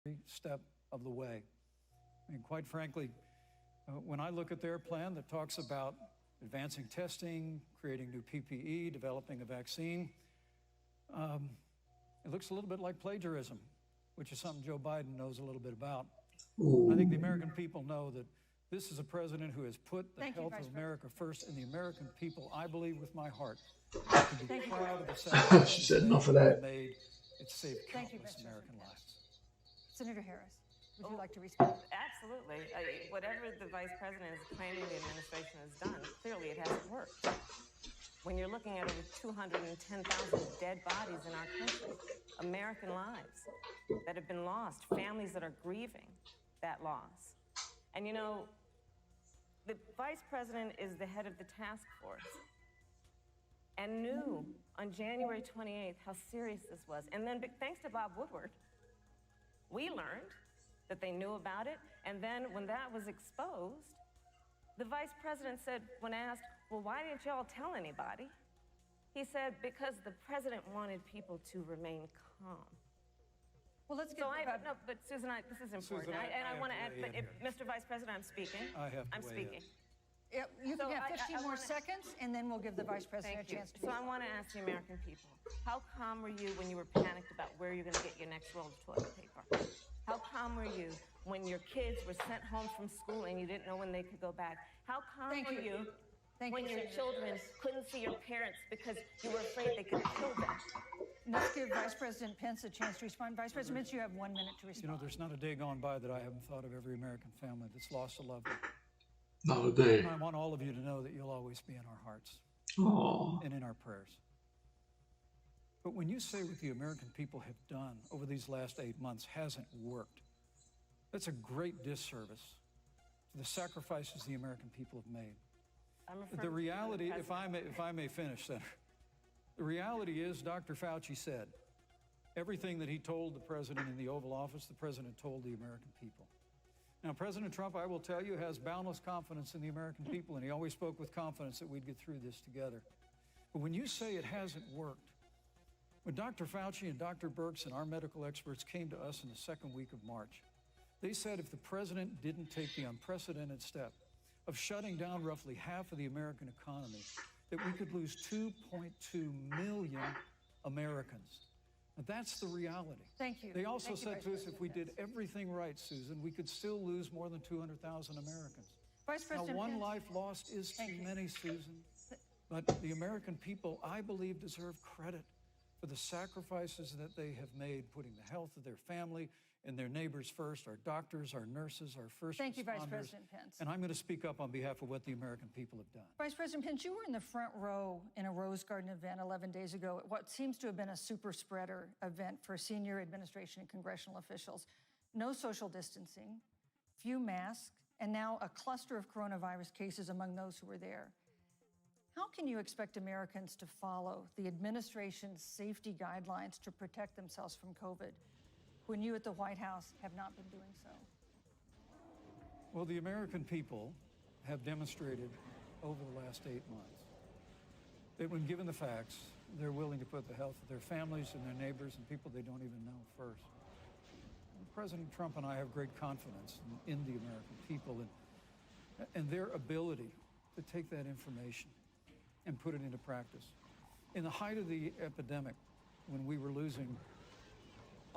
every step of the way. I mean, quite frankly, when I look at their plan that talks about advancing testing, creating new PPE, developing a vaccine, it looks a little bit like plagiarism, which is something Joe Biden knows a little bit about. I think the American people know that this is a president who has put the health of America first, and the American people, I believe with my heart, should be proud of the sacrifices She said enough of that. made. It saved countless American lives. Senator Harris, would you like to respond? Absolutely. Whatever the vice president is claiming the administration has done, clearly it hasn't worked. When you're looking at over 210,000 dead bodies in our country, American lives that have been lost, families that are grieving that loss. And you know, the vice president is the head of the task force and knew on January 28th how serious this was. And then thanks to Bob Woodward, we learned that they knew about it. And then when that was exposed, the vice president said, when asked, well, why didn't y'all tell anybody? He said, because the president wanted people to remain calm. Well, let's get no, but Susan, this is important. Susan, I want to add, but here. Mr. Vice President, I'm speaking. I'm speaking. Yeah, you can have 15 more wanna, seconds, and then we'll give the vice president a chance to. So I want to ask the American people, how calm were you when you were panicked about where you're going to get your next roll of toilet paper? How calm were you when your kids were sent home from school and you didn't know when they could go back? How calm were you when your children couldn't see your parents because you were afraid they could kill them? Let's give Vice President Pence a chance to respond. Vice President Pence, you have 1 minute to respond. You know, there's not a day gone by that I haven't thought of every American family that's lost a loved one. Not a day. And I want all of you to know that you'll always be in our hearts and in our prayers. But when you say what the American people have done over these last 8 months hasn't worked, that's a great disservice to the sacrifices the American people have made. The reality, if I may finish, Senator, the reality is Dr. Fauci said everything that he told the president in the Oval Office, the president told the American people. Now, President Trump, I will tell you, has boundless confidence in the American people, and he always spoke with confidence that we'd get through this together. But when you say it hasn't worked, when Dr. Fauci and Dr. Birx and our medical experts came to us in the second week of March, they said if the president didn't take the unprecedented step of shutting down roughly half of the American economy, that we could lose 2.2 million Americans. Now, that's the reality. Thank you. They also said to us if we did everything right, Susan, we could still lose more than 200,000 Americans. Vice President Now, one Pence, life lost is too many, Susan. But the American people, I believe, deserve credit for the sacrifices that they have made, putting the health of their family and their neighbors first, our doctors, our nurses, our first responders. Thank you, Vice President Pence. And I'm going to speak up on behalf of what the American people have done. Vice President Pence, you were in the front row in a Rose Garden event 11 days ago at what seems to have been a super spreader event for senior administration and congressional officials. No social distancing, few masks, and now a cluster of coronavirus cases among those who were there. How can you expect Americans to follow the administration's safety guidelines to protect themselves from COVID when you at the White House have not been doing so? Well, the American people have demonstrated over the last 8 months that when given the facts, they're willing to put the health of their families and their neighbors and people they don't even know first. President Trump and I have great confidence in the American people and their ability to take that information and put it into practice. In the height of the epidemic, when we were losing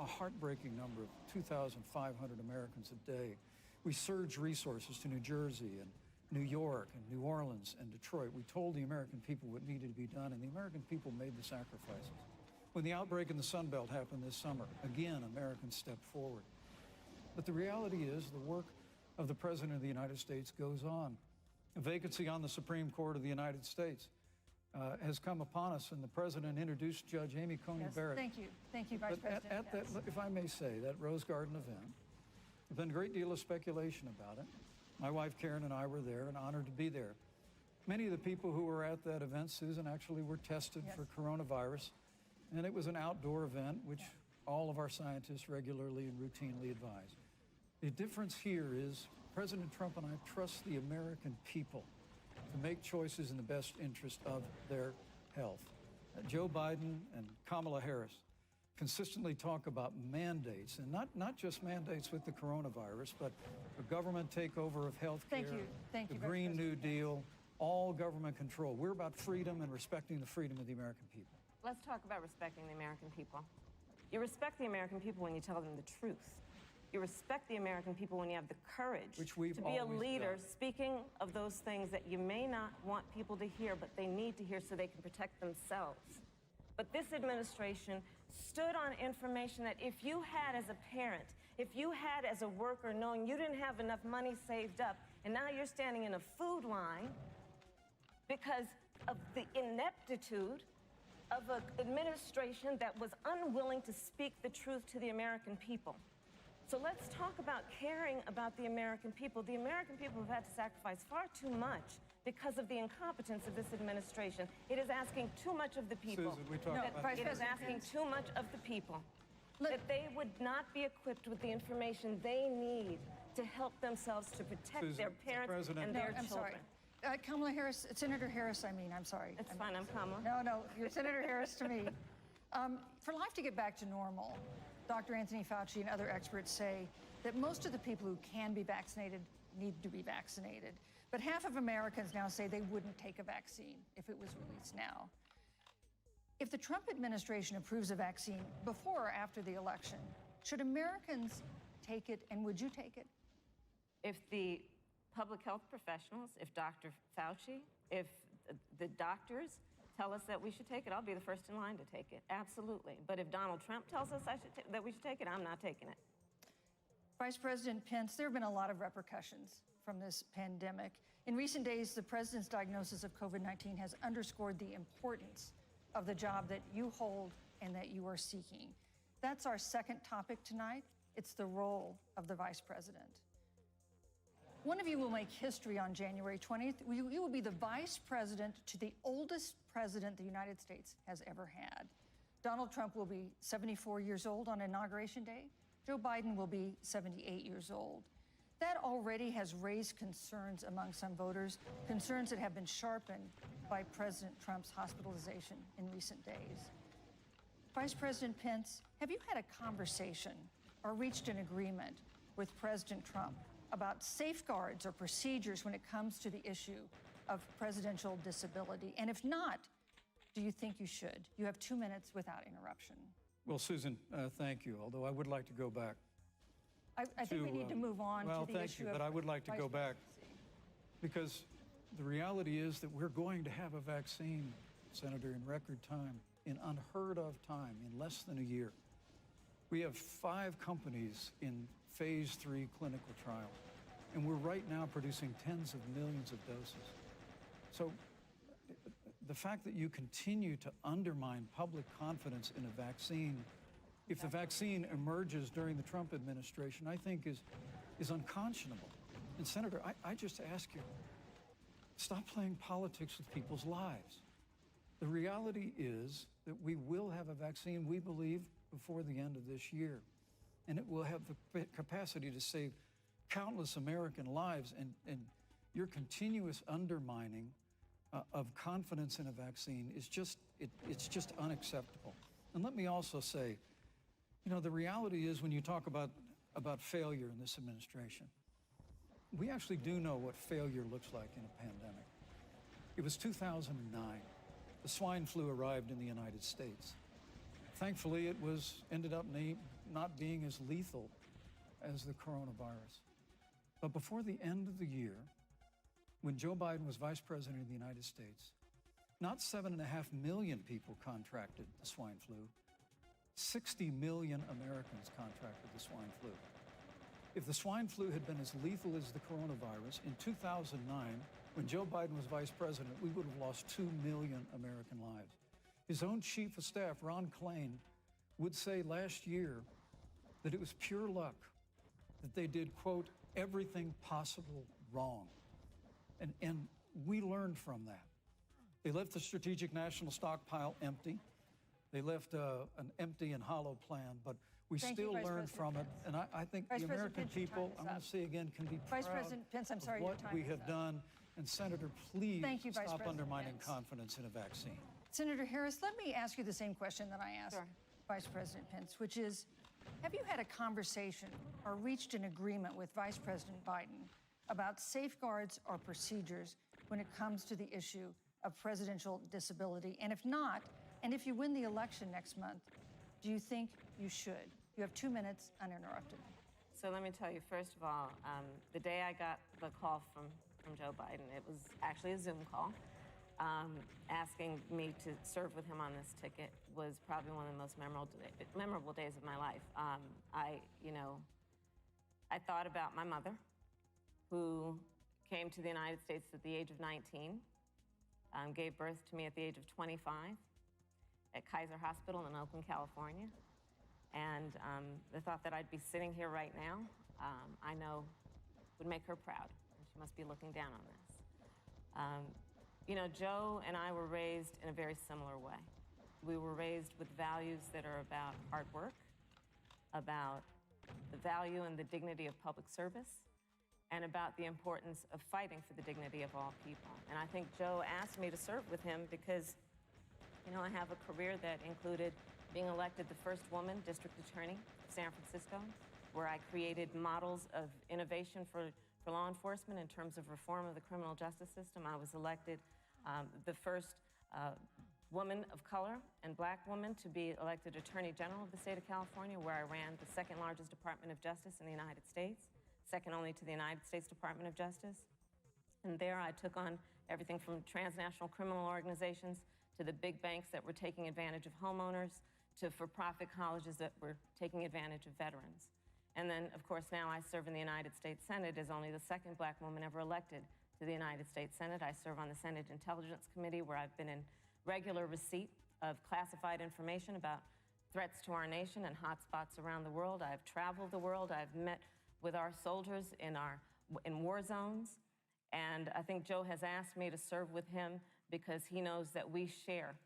a heartbreaking number of 2,500 Americans a day, we surged resources to New Jersey and New York and New Orleans and Detroit. We told the American people what needed to be done, and the American people made the sacrifices. When the outbreak in the Sun Belt happened this summer, again, Americans stepped forward. But the reality is the work of the President of the United States goes on. A vacancy on the Supreme Court of the United States has come upon us, and the President introduced Judge Amy Coney Barrett. Thank you. Thank you, Vice President. At that, if I may say, that Rose Garden event, there's been a great deal of speculation about it. My wife Karen and I were there and honored to be there. Many of the people who were at that event, Susan, actually were tested for coronavirus, and it was an outdoor event, which all of our scientists regularly and routinely advise. The difference here is President Trump and I trust the American people to make choices in the best interest of their health. Joe Biden and Kamala Harris consistently talk about mandates, and not just mandates with the coronavirus, but a government takeover of health care, Thank you, the Vice Green New President. Deal, all government control. We're about freedom and respecting the freedom of the American people. Let's talk about respecting the American people. You respect the American people when you tell them the truth. You respect the American people when you have the courage Which we've to be a always leader done. speaking of those things that you may not want people to hear, but they need to hear so they can protect themselves. But this administration stood on information that if you had as a parent, if you had as a worker knowing you didn't have enough money saved up, and now you're standing in a food line because of the ineptitude of an administration that was unwilling to speak the truth to the American people. So let's talk about caring about the American people. The American people have had to sacrifice far too much because of the incompetence of this administration. It is asking too much of the people. Susan, we talked No, about Vice It is President asking Pence. too much of the people. Let- That they would not be equipped with the information they need to help themselves to protect Susan, their parents President- and No, their I'm sorry. children. Kamala Harris, Senator Harris, I'm sorry. It's fine, I'm Kamala. No, you're Senator Harris to me. For life to get back to normal, Dr. Anthony Fauci and other experts say that most of the people who can be vaccinated need to be vaccinated. But half of Americans now say they wouldn't take a vaccine if it was released now. If the Trump administration approves a vaccine before or after the election, should Americans take it, and would you take it? If the public health professionals, if Dr. Fauci, if the doctors tell us that we should take it, I'll be the first in line to take it. Absolutely. But if Donald Trump tells us that we should take it, I'm not taking it. Vice President Pence, there have been a lot of repercussions from this pandemic. In recent days, the president's diagnosis of COVID-19 has underscored the importance of the job that you hold and that you are seeking. That's our second topic tonight. It's the role of the vice president. One of you will make history on January 20th. You will be the vice president to the oldest president the United States has ever had. Donald Trump will be 74 years old on Inauguration Day. Joe Biden will be 78 years old. That already has raised concerns among some voters, concerns that have been sharpened by President Trump's hospitalization in recent days. Vice President Pence, have you had a conversation or reached an agreement with President Trump about safeguards or procedures when it comes to the issue of presidential disability? And if not, do you think you should? You have 2 minutes without interruption. Well, Susan, thank you, although I would like to go back. I think we need to move on well, to the thank issue you, of but I would like to vice go back presidency. because the reality is that we're going to have a vaccine, Senator, in record time, in unheard of time, in less than a year. We have 5 companies in phase 3 clinical trials, and we're right now producing tens of millions of doses. So the fact that you continue to undermine public confidence in a vaccine, if the vaccine emerges during the Trump administration, I think is unconscionable. And Senator, I just ask you, stop playing politics with people's lives. The reality is that we will have a vaccine, we believe, before the end of this year. And it will have the capacity to save countless American lives. And your continuous undermining of confidence in a vaccine is just, it's just unacceptable. And let me also say, you know, the reality is when you talk about failure in this administration, we actually do know what failure looks like in a pandemic. It was 2009. The swine flu arrived in the United States. Thankfully, it ended up not being as lethal as the coronavirus. But before the end of the year, when Joe Biden was vice president of the United States, not 7.5 million people contracted the swine flu. 60 million Americans contracted the swine flu. If the swine flu had been as lethal as the coronavirus, in 2009, when Joe Biden was vice president, we would have lost 2 million American lives. His own chief of staff, Ron Klain, would say last year that it was pure luck that they did, quote, everything possible wrong. And we learned from that. They left the Strategic National Stockpile empty. They left an empty and hollow plan, but we Thank you, still Vice learned President from it. Pence. And I think Vice the President American Pence, your people, time is I'm going up. to say again, can be Vice proud President Pence, I'm sorry, of your what time we is have up. done. And Senator, please Thank you, Vice stop President undermining Pence. confidence in a vaccine. Senator Harris, let me ask you the same question that I asked Sure. Vice President Pence, which is, have you had a conversation or reached an agreement with Vice President Biden about safeguards or procedures when it comes to the issue of presidential disability? And if not, and if you win the election next month, do you think you should? You have 2 minutes uninterrupted. So let me tell you, first of all, the day I got the call from Joe Biden, it was actually a Zoom call, asking me to serve with him on this ticket was probably one of the most memorable days of my life. I thought about my mother, who came to the United States at the age of 19, gave birth to me at the age of 25 at Kaiser Hospital in Oakland, California. And the thought that I'd be sitting here right now, I know would make her proud. She must be looking down on this. Joe and I were raised in a very similar way. We were raised with values that are about hard work, about the value and the dignity of public service, and about the importance of fighting for the dignity of all people. And I think Joe asked me to serve with him because, I have a career that included being elected the first woman district attorney of San Francisco, where I created models of innovation for law enforcement in terms of reform of the criminal justice system. I was elected the first woman of color and black woman to be elected Attorney General of the state of California, where I ran the second largest Department of Justice in the United States, second only to the United States Department of Justice. And there I took on everything from transnational criminal organizations to the big banks that were taking advantage of homeowners, to for-profit colleges that were taking advantage of veterans. And then, of course, now I serve in the United States Senate as only the second black woman ever elected to the United States Senate. I serve on the Senate Intelligence Committee, where I've been in regular receipt of classified information about threats to our nation and hotspots around the world. I've traveled the world. I've met with our soldiers in war zones. And I think Joe has asked me to serve with him because he knows that we share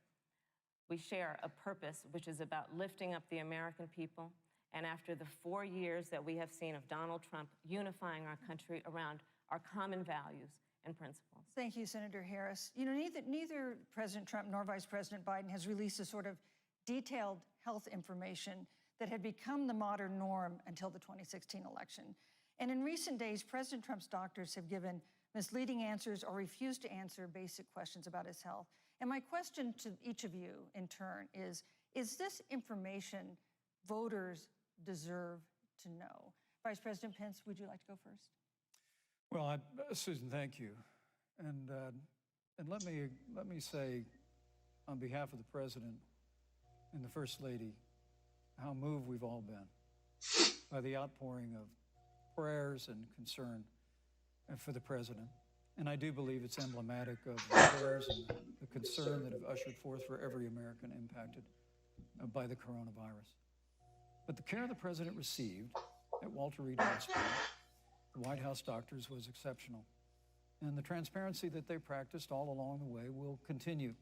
a purpose, which is about lifting up the American people. And after the 4 years that we have seen of Donald Trump unifying our country around our common values and principles. Thank you, Senator Harris. Neither President Trump nor Vice President Biden has released a sort of detailed health information that had become the modern norm until the 2016 election. And in recent days, President Trump's doctors have given misleading answers or refused to answer basic questions about his health. And my question to each of you in turn is this information voters deserve to know? Vice President Pence, would you like to go first? Well, Susan, thank you. And let me say, on behalf of the President and the First Lady, how moved we've all been by the outpouring of prayers and concern for the President. And I do believe it's emblematic of the prayers and the concern that have ushered forth for every American impacted by the coronavirus. But the care the President received at Walter Reed Hospital, the White House doctors, was exceptional. And the transparency that they practiced all along the way will continue.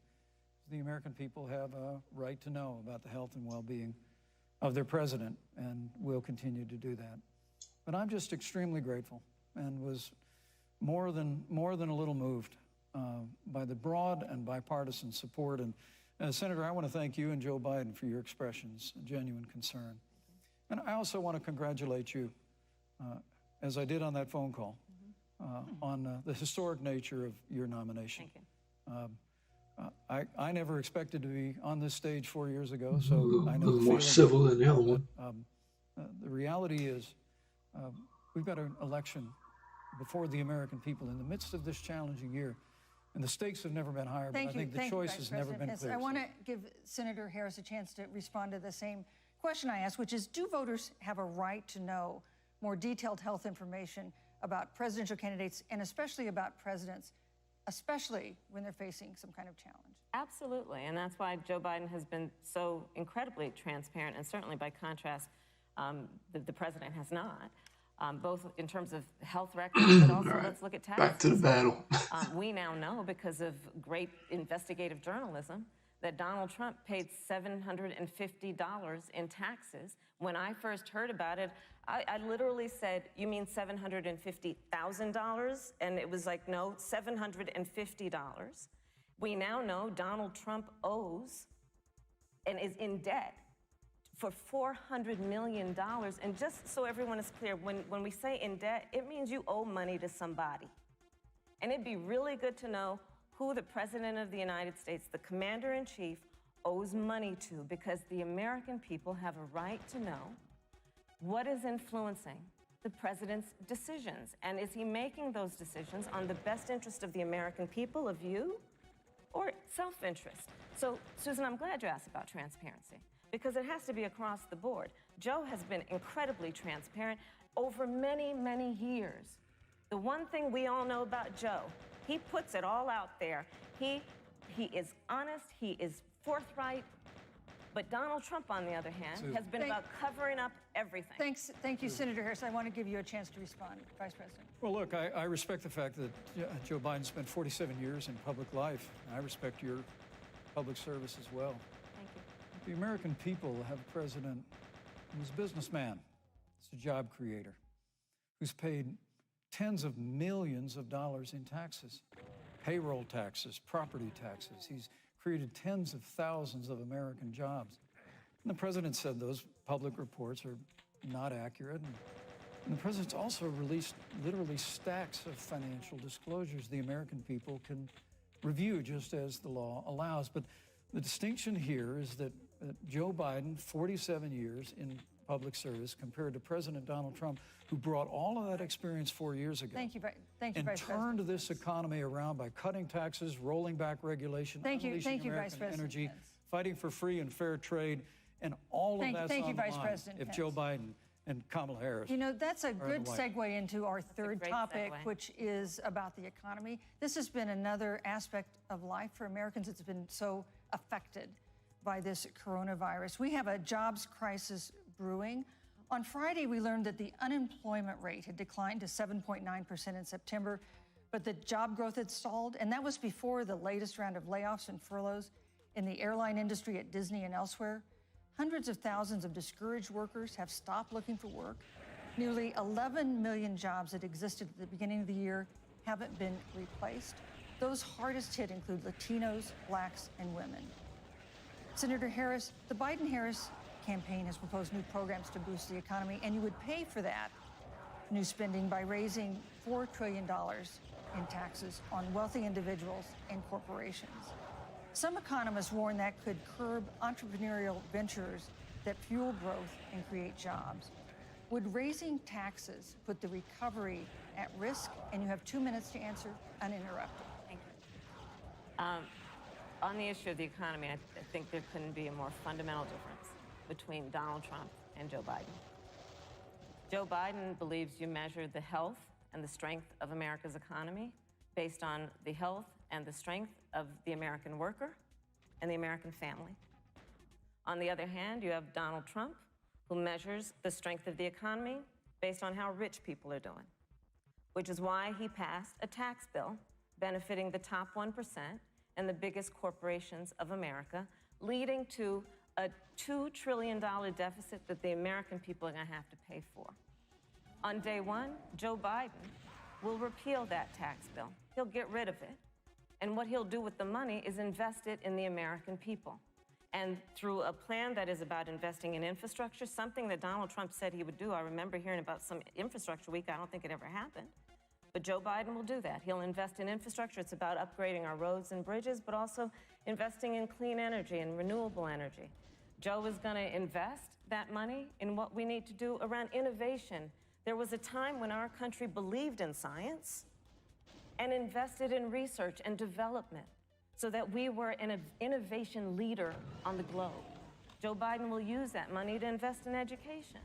The American people have a right to know about the health and well-being of their President, and will continue to do that. But I'm just extremely grateful and was more than a little moved by the broad and bipartisan support. And Senator, I want to thank you and Joe Biden for your expressions of genuine concern. And I also want to congratulate you, as I did on that phone call, on the historic nature of your nomination. Thank you. I never expected to be on this stage 4 years ago, so I know the more feeling. civil than the other one. The reality is we've got an election before the American people in the midst of this challenging year. And the stakes have never been higher, but I think the choice has never been clearer. I want to give Senator Harris a chance to respond to the same question I asked, which is, do voters have a right to know more detailed health information about presidential candidates, and especially about presidents, especially when they're facing some kind of challenge? Absolutely, and that's why Joe Biden has been so incredibly transparent, and certainly by contrast, the president has not. Both in terms of health records, but also let's look at taxes. Back to the battle. We now know, because of great investigative journalism, that Donald Trump paid $750 in taxes. When I first heard about it, I literally said, "You mean $750,000? And it was like, no, $750. We now know Donald Trump owes and is in debt for $400 million. And just so everyone is clear, when we say in debt, it means you owe money to somebody. And it'd be really good to know who the President of the United States, the Commander-in-Chief, owes money to, because the American people have a right to know what is influencing the President's decisions. And is he making those decisions on the best interest of the American people, of you, or self-interest? So, Susan, I'm glad you asked about transparency, because it has to be across the board. Joe has been incredibly transparent over many, many years. The one thing we all know about Joe, he puts it all out there. He is honest, he is forthright. But Donald Trump, on the other hand, has been about covering up everything. Thank you, Senator Harris. I want to give you a chance to respond, Vice President. Well, look, I respect the fact that Joe Biden spent 47 years in public life. I respect your public service as well. Thank you. The American people have a president who's a businessman, he's a job creator, who's paid tens of millions of dollars in taxes, payroll taxes, property taxes. He's created tens of thousands of American jobs. And the president said those public reports are not accurate. And the president's also released literally stacks of financial disclosures the American people can review just as the law allows. But the distinction here is that Joe Biden, 47 years in public service, compared to President Donald Trump, who brought all of that experience 4 years ago. Thank you, Vice and President. turned this economy around by cutting taxes, rolling back regulation, unleashing Vice American President energy, Pence. fighting for free and fair trade, and all of that's Thank you, on the Vice line President if Pence. Joe Biden and Kamala Harris. You know, that's a in good the White segue into our third great topic, segue. which is about the economy. This has been another aspect of life for Americans that's been so affected by this coronavirus. We have a jobs crisis brewing. On Friday, we learned that the unemployment rate had declined to 7.9% in September, but the job growth had stalled, and that was before the latest round of layoffs and furloughs in the airline industry at Disney and elsewhere. Hundreds of thousands of discouraged workers have stopped looking for work. Nearly 11 million jobs that existed at the beginning of the year haven't been replaced. Those hardest hit include Latinos, blacks, and women. Senator Harris, the Biden-Harris campaign has proposed new programs to boost the economy, and you would pay for that new spending by raising $4 trillion in taxes on wealthy individuals and corporations. Some economists warn that could curb entrepreneurial ventures that fuel growth and create jobs. Would raising taxes put the recovery at risk? And you have 2 minutes to answer uninterrupted. Thank you. On the issue of the economy, I think there couldn't be a more fundamental difference between Donald Trump and Joe Biden. Joe Biden believes you measure the health and the strength of America's economy based on the health and the strength of the American worker and the American family. On the other hand, you have Donald Trump, who measures the strength of the economy based on how rich people are doing, which is why he passed a tax bill benefiting the top 1% and the biggest corporations of America, leading to a $2 trillion deficit that the American people are going to have to pay for. On day one, Joe Biden will repeal that tax bill. He'll get rid of it. And what he'll do with the money is invest it in the American people. And through a plan that is about investing in infrastructure, something that Donald Trump said he would do. I remember hearing about some infrastructure week. I don't think it ever happened. But Joe Biden will do that. He'll invest in infrastructure. It's about upgrading our roads and bridges, but also investing in clean energy and renewable energy. Joe is going to invest that money in what we need to do around innovation. There was a time when our country believed in science and invested in research and development so that we were an innovation leader on the globe. Joe Biden will use that money to invest in education.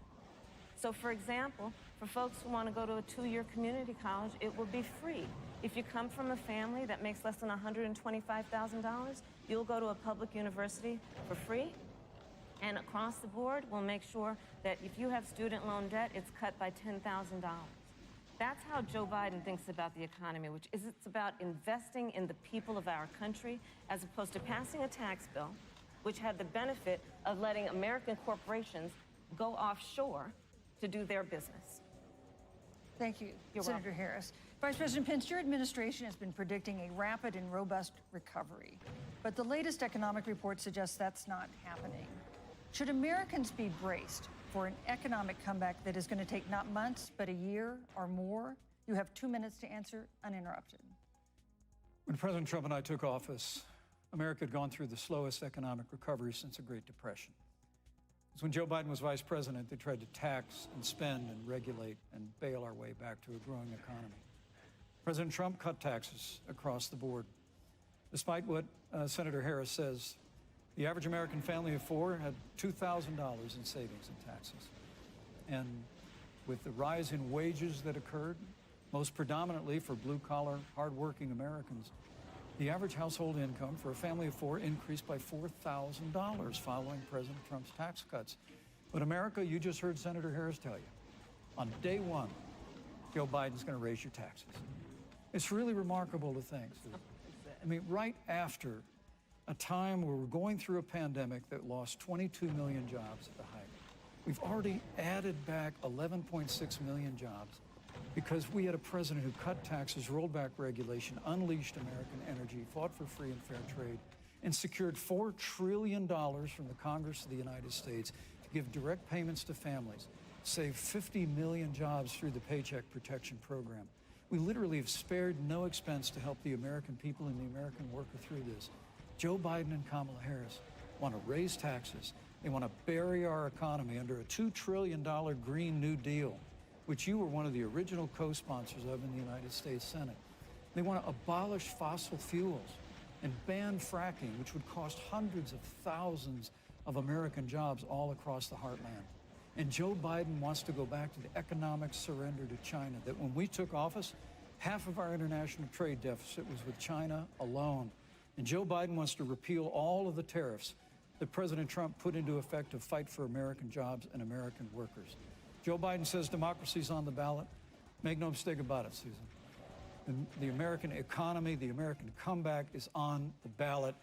So, for example, for folks who want to go to a 2-year community college, it will be free. If you come from a family that makes less than $125,000, you'll go to a public university for free. And across the board, we'll make sure that if you have student loan debt, it's cut by $10,000. That's how Joe Biden thinks about the economy, which is it's about investing in the people of our country as opposed to passing a tax bill, which had the benefit of letting American corporations go offshore to do their business. Thank you, You're Senator welcome. Harris. Vice President Pence, your administration has been predicting a rapid and robust recovery, but the latest economic report suggests that's not happening. Should Americans be braced for an economic comeback that is going to take not months, but a year or more? You have 2 minutes to answer uninterrupted. When President Trump and I took office, America had gone through the slowest economic recovery since the Great Depression. Because when Joe Biden was vice president, they tried to tax and spend and regulate and bail our way back to a growing economy. President Trump cut taxes across the board. Despite what Senator Harris says, the average American family of four had $2,000 in savings and taxes. And with the rise in wages that occurred, most predominantly for blue-collar, hard-working Americans, the average household income for a family of four increased by $4,000 following President Trump's tax cuts. But America, you just heard Senator Harris tell you, on day one, Joe Biden's going to raise your taxes. It's really remarkable to think. I mean, right after a time where we're going through a pandemic that lost 22 million jobs at the height, we've already added back 11.6 million jobs because we had a president who cut taxes, rolled back regulation, unleashed American energy, fought for free and fair trade, and secured $4 trillion from the Congress of the United States to give direct payments to families, save 50 million jobs through the Paycheck Protection Program. We literally have spared no expense to help the American people and the American worker through this. Joe Biden and Kamala Harris want to raise taxes. They want to bury our economy under a $2 trillion Green New Deal, which you were one of the original co-sponsors of in the United States Senate. They want to abolish fossil fuels and ban fracking, which would cost hundreds of thousands of American jobs all across the heartland. And Joe Biden wants to go back to the economic surrender to China, that when we took office, half of our international trade deficit was with China alone. And Joe Biden wants to repeal all of the tariffs that President Trump put into effect to fight for American jobs and American workers. Joe Biden says democracy's on the ballot. Make no mistake about it, Susan. The American economy, the American comeback is on the ballot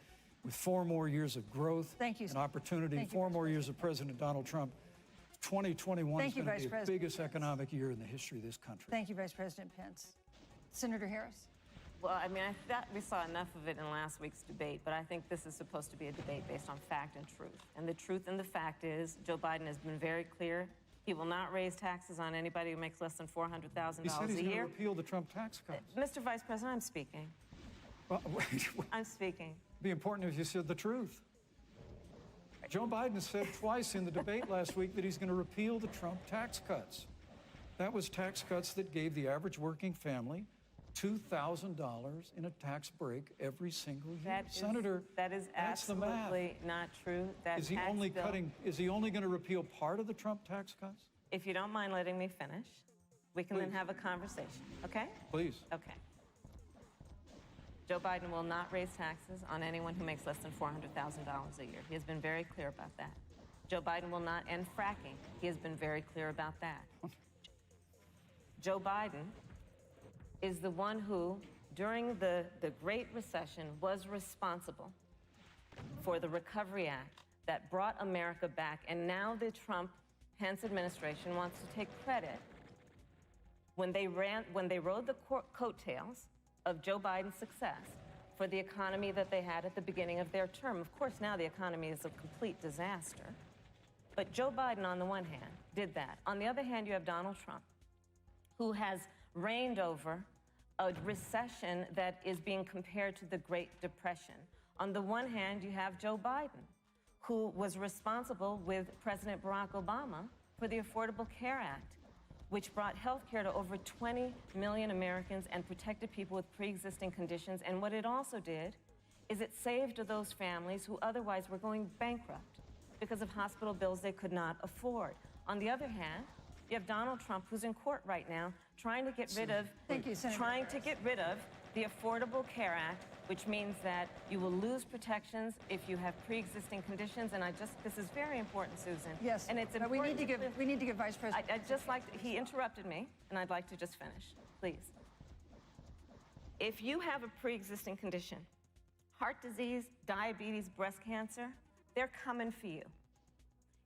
with 4 more years of growth and opportunity, 4 more years of President Donald Trump. 2021 is going to be the biggest economic year in the history of this country. Thank you, Vice President Pence. Senator Harris. Well, I mean, I thought we saw enough of it in last week's debate, but I think this is supposed to be a debate based on fact and truth. And the truth and the fact is Joe Biden has been very clear. He will not raise taxes on anybody who makes less than $400,000 a year. He said he's going to repeal the Trump tax cuts. Mr. Vice President, I'm speaking. Well, wait. I'm speaking. It'd be important if you said the truth. Joe Biden said twice in the debate last week that he's going to repeal the Trump tax cuts. That was tax cuts that gave the average working family $2,000 in a tax break every single year. Senator, that is absolutely not true. Is he only going to repeal part of the Trump tax cuts? If you don't mind letting me finish, we can then have a conversation, okay? Please. Okay. Joe Biden will not raise taxes on anyone who makes less than $400,000 a year. He has been very clear about that. Joe Biden will not end fracking. He has been very clear about that. Joe Biden is the one who, during the Great Recession, was responsible for the Recovery Act that brought America back. And now the Trump-Pence administration wants to take credit when they rode the coattails of Joe Biden's success for the economy that they had at the beginning of their term. Of course, now the economy is a complete disaster. But Joe Biden, on the one hand, did that. On the other hand, you have Donald Trump, who has reigned over a recession that is being compared to the Great Depression. On the one hand, you have Joe Biden, who was responsible with President Barack Obama for the Affordable Care Act, which brought health care to over 20 million Americans and protected people with pre-existing conditions. And what it also did is it saved those families who otherwise were going bankrupt because of hospital bills they could not afford. On the other hand, you have Donald Trump, who's in court right now, trying to get rid of the Affordable Care Act, which means that you will lose protections if you have pre-existing conditions. And this is very important, Susan. Yes, and it's important. We need to give Vice President. He interrupted me, and I'd like to just finish, please. If you have a pre-existing condition, heart disease, diabetes, breast cancer, they're coming for you.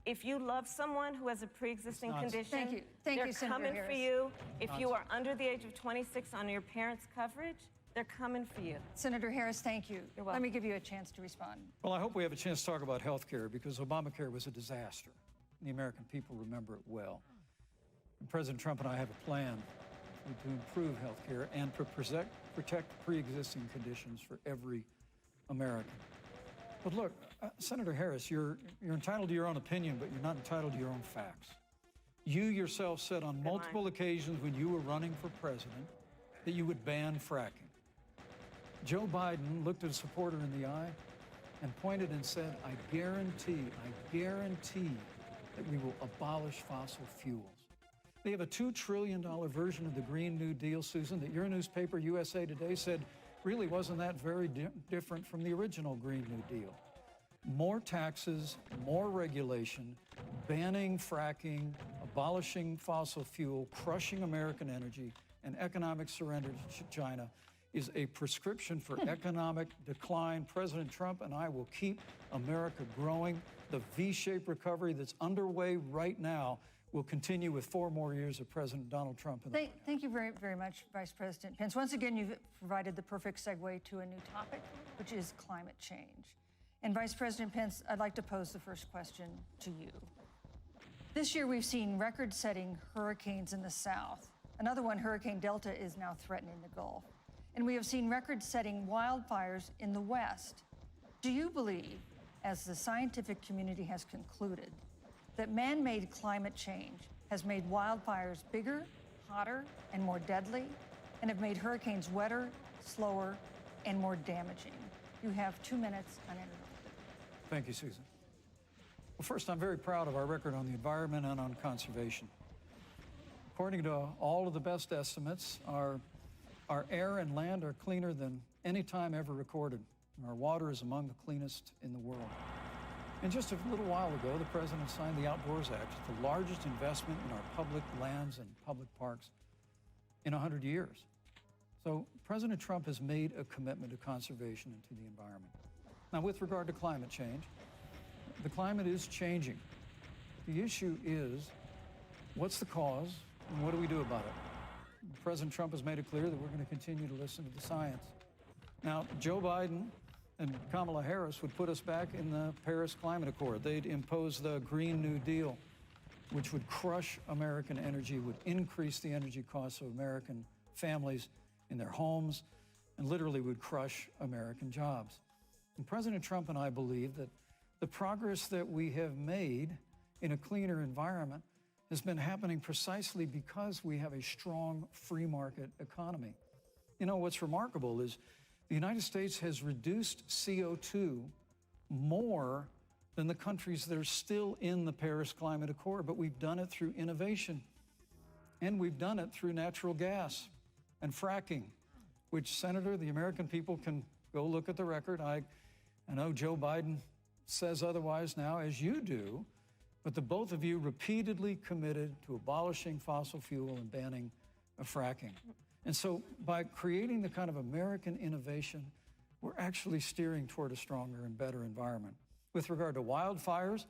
If you love someone who has a pre-existing condition, they're coming for you. If you are under the age of 26 on your parents' coverage, They're coming for you. Senator Harris, thank you. You're Let welcome. me give you a chance to respond. Well, I hope we have a chance to talk about health care because Obamacare was a disaster. The American people remember it well. And President Trump and I have a plan to improve health care and to protect pre-existing conditions for every American. But look, Senator Harris, you're entitled to your own opinion, but you're not entitled to your own facts. You yourself said on multiple occasions when you were running for president that you would ban fracking. Joe Biden looked at a supporter in the eye and pointed and said, I guarantee that we will abolish fossil fuels. They have a $2 trillion version of the Green New Deal, Susan, that your newspaper, USA Today, said really wasn't that very different from the original Green New Deal. More taxes, more regulation, banning fracking, abolishing fossil fuel, crushing American energy, and economic surrender to China is a prescription for economic decline. President Trump and I will keep America growing. The V-shaped recovery that's underway right now will continue with 4 more years of President Donald Trump. Thank you very, very much, Vice President Pence. Once again, you've provided the perfect segue to a new topic, which is climate change. And Vice President Pence, I'd like to pose the first question to you. This year, we've seen record-setting hurricanes in the South. Another one, Hurricane Delta, is now threatening the Gulf. And we have seen record-setting wildfires in the West. Do you believe, as the scientific community has concluded, that man-made climate change has made wildfires bigger, hotter, and more deadly, and have made hurricanes wetter, slower, and more damaging? You have 2 minutes uninterrupted. Thank you, Susan. Well, first, I'm very proud of our record on the environment and on conservation. According to all of the best estimates, our air and land are cleaner than any time ever recorded. Our water is among the cleanest in the world. And just a little while ago, the President signed the Outdoors Act, the largest investment in our public lands and public parks in 100 years. So President Trump has made a commitment to conservation and to the environment. Now, with regard to climate change, the climate is changing. The issue is, what's the cause and what do we do about it? President Trump has made it clear that we're going to continue to listen to the science. Now, Joe Biden and Kamala Harris would put us back in the Paris Climate Accord. They'd impose the Green New Deal, which would crush American energy, would increase the energy costs of American families in their homes, and literally would crush American jobs. And President Trump and I believe that the progress that we have made in a cleaner environment has been happening precisely because we have a strong free market economy. You know, what's remarkable is the United States has reduced CO2 more than the countries that are still in the Paris Climate Accord, but we've done it through innovation. And we've done it through natural gas and fracking, which, Senator, the American people can go look at the record. I know Joe Biden says otherwise now, as you do, but the both of you repeatedly committed to abolishing fossil fuel and banning fracking. And so by creating the kind of American innovation, we're actually steering toward a stronger and better environment. With regard to wildfires,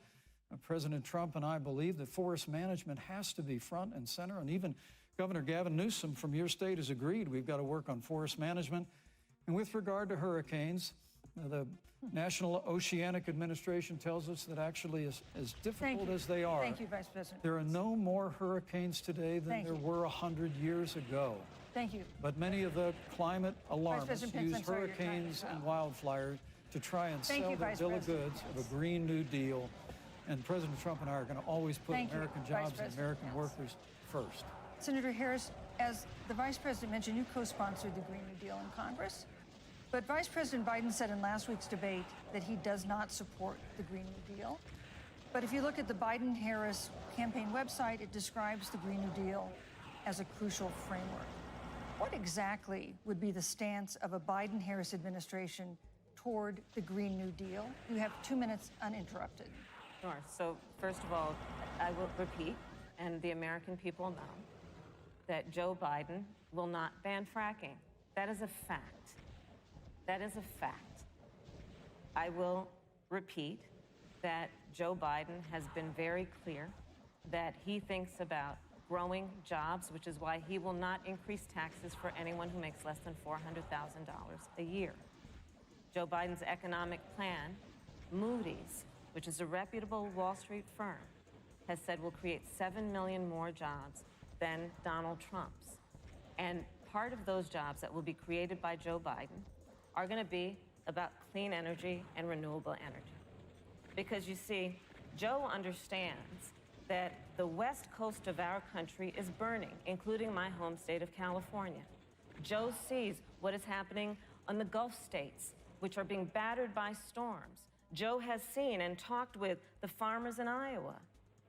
President Trump and I believe that forest management has to be front and center, and even Governor Gavin Newsom from your state has agreed we've got to work on forest management. And with regard to hurricanes, the National Oceanic Administration tells us that actually as difficult as they are, Thank you, Vice President. there are no more hurricanes today than there were 100 years ago. Thank you. But many of the climate alarmists President Pence, use I'm sorry, your time hurricanes is up. and wildfires to try and Thank sell you, their Vice bill of President goods Pence. of a Green New Deal. And President Trump and I are going to always put Thank you, American Vice jobs and President American Pence. workers first. Senator Harris, as the Vice President mentioned, you co-sponsored the Green New Deal in Congress. But Vice President Biden said in last week's debate that he does not support the Green New Deal. But if you look at the Biden-Harris campaign website, it describes the Green New Deal as a crucial framework. What exactly would be the stance of a Biden-Harris administration toward the Green New Deal? You have 2 minutes uninterrupted. Sure. So first of all, I will repeat, and the American people know, that Joe Biden will not ban fracking. That is a fact. That is a fact. I will repeat that Joe Biden has been very clear that he thinks about growing jobs, which is why he will not increase taxes for anyone who makes less than $400,000 a year. Joe Biden's economic plan, Moody's, which is a reputable Wall Street firm, has said will create 7 million more jobs than Donald Trump's. And part of those jobs that will be created by Joe Biden are going to be about clean energy and renewable energy. Because you see, Joe understands that the west coast of our country is burning, including my home state of California. Joe sees what is happening on the Gulf states, which are being battered by storms. Joe has seen and talked with the farmers in Iowa,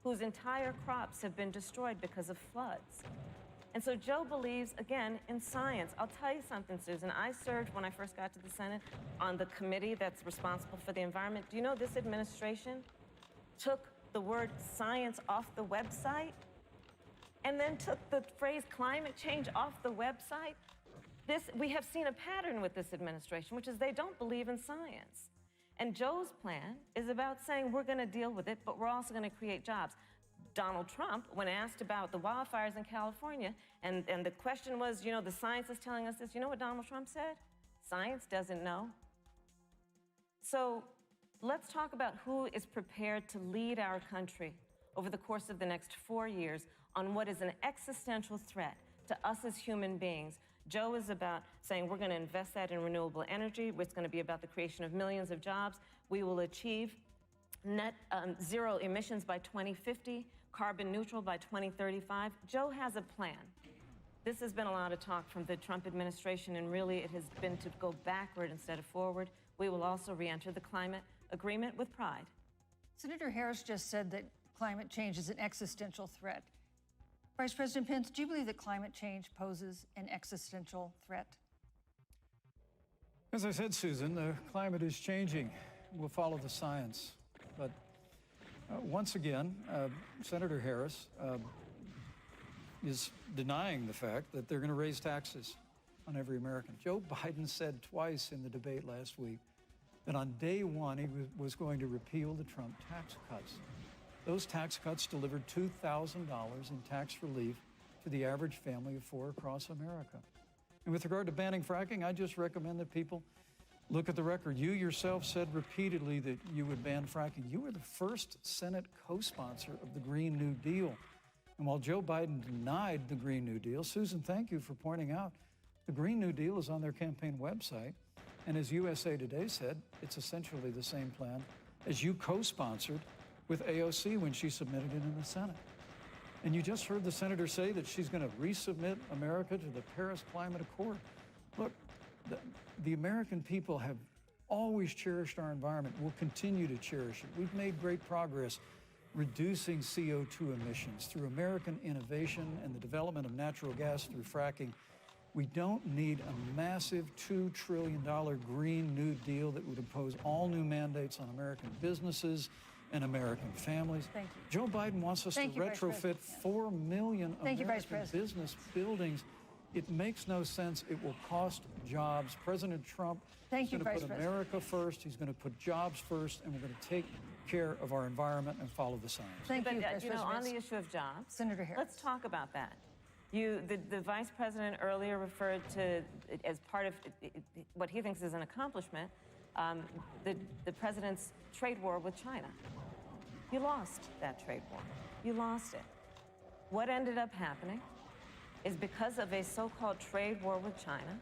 whose entire crops have been destroyed because of floods. And so Joe believes, again, in science. I'll tell you something, Susan. I served, when I first got to the Senate, on the committee that's responsible for the environment. Do you know this administration took the word science off the website and then took the phrase climate change off the website? We have seen a pattern with this administration, which is they don't believe in science. And Joe's plan is about saying we're going to deal with it, but we're also going to create jobs. Donald Trump, when asked about the wildfires in California, and the question was, you know, the science is telling us this, you know what Donald Trump said? Science doesn't know. So let's talk about who is prepared to lead our country over the course of the next 4 years on what is an existential threat to us as human beings. Joe is about saying we're going to invest that in renewable energy. It's going to be about the creation of millions of jobs. We will achieve net zero emissions by 2050, carbon neutral by 2035. Joe has a plan. This has been a lot of talk from the Trump administration, and really it has been to go backward instead of forward. We will also re-enter the climate agreement with pride. Senator Harris just said that climate change is an existential threat. Vice President Pence, do you believe that climate change poses an existential threat? As I said, Susan, the climate is changing. We'll follow the science. But once again, Senator Harris is denying the fact that they're going to raise taxes on every American. Joe Biden said twice in the debate last week that on day one he was going to repeal the Trump tax cuts. Those tax cuts delivered $2,000 in tax relief to the average family of four across America. And with regard to banning fracking, I just recommend that people look at the record. You yourself said repeatedly that you would ban fracking. You were the first Senate co-sponsor of the Green New Deal. And while Joe Biden denied the Green New Deal, Susan, thank you for pointing out, the Green New Deal is on their campaign website. And as USA Today said, it's essentially the same plan as you co-sponsored with AOC when she submitted it in the Senate. And you just heard the senator say that she's going to resubmit America to the Paris Climate Accord. Look, the American people have always cherished our environment. We'll continue to cherish it. We've made great progress reducing CO2 emissions through American innovation and the development of natural gas through fracking. We don't need a massive $2 trillion Green New Deal that would impose all new mandates on American businesses and American families. Thank you. Joe Biden wants us to retrofit 4 million American business buildings. It makes no sense. It will cost jobs. President Trump is going to put America first. He's going to put jobs first, and we're going to take care of our environment and follow the science. Thank you, you know, on the issue of jobs, Senator Harris. Let's talk about that. The vice president earlier referred to, as part of what he thinks is an accomplishment, the president's trade war with China. You lost that trade war. You lost it. What ended up happening is because of a so-called trade war with China,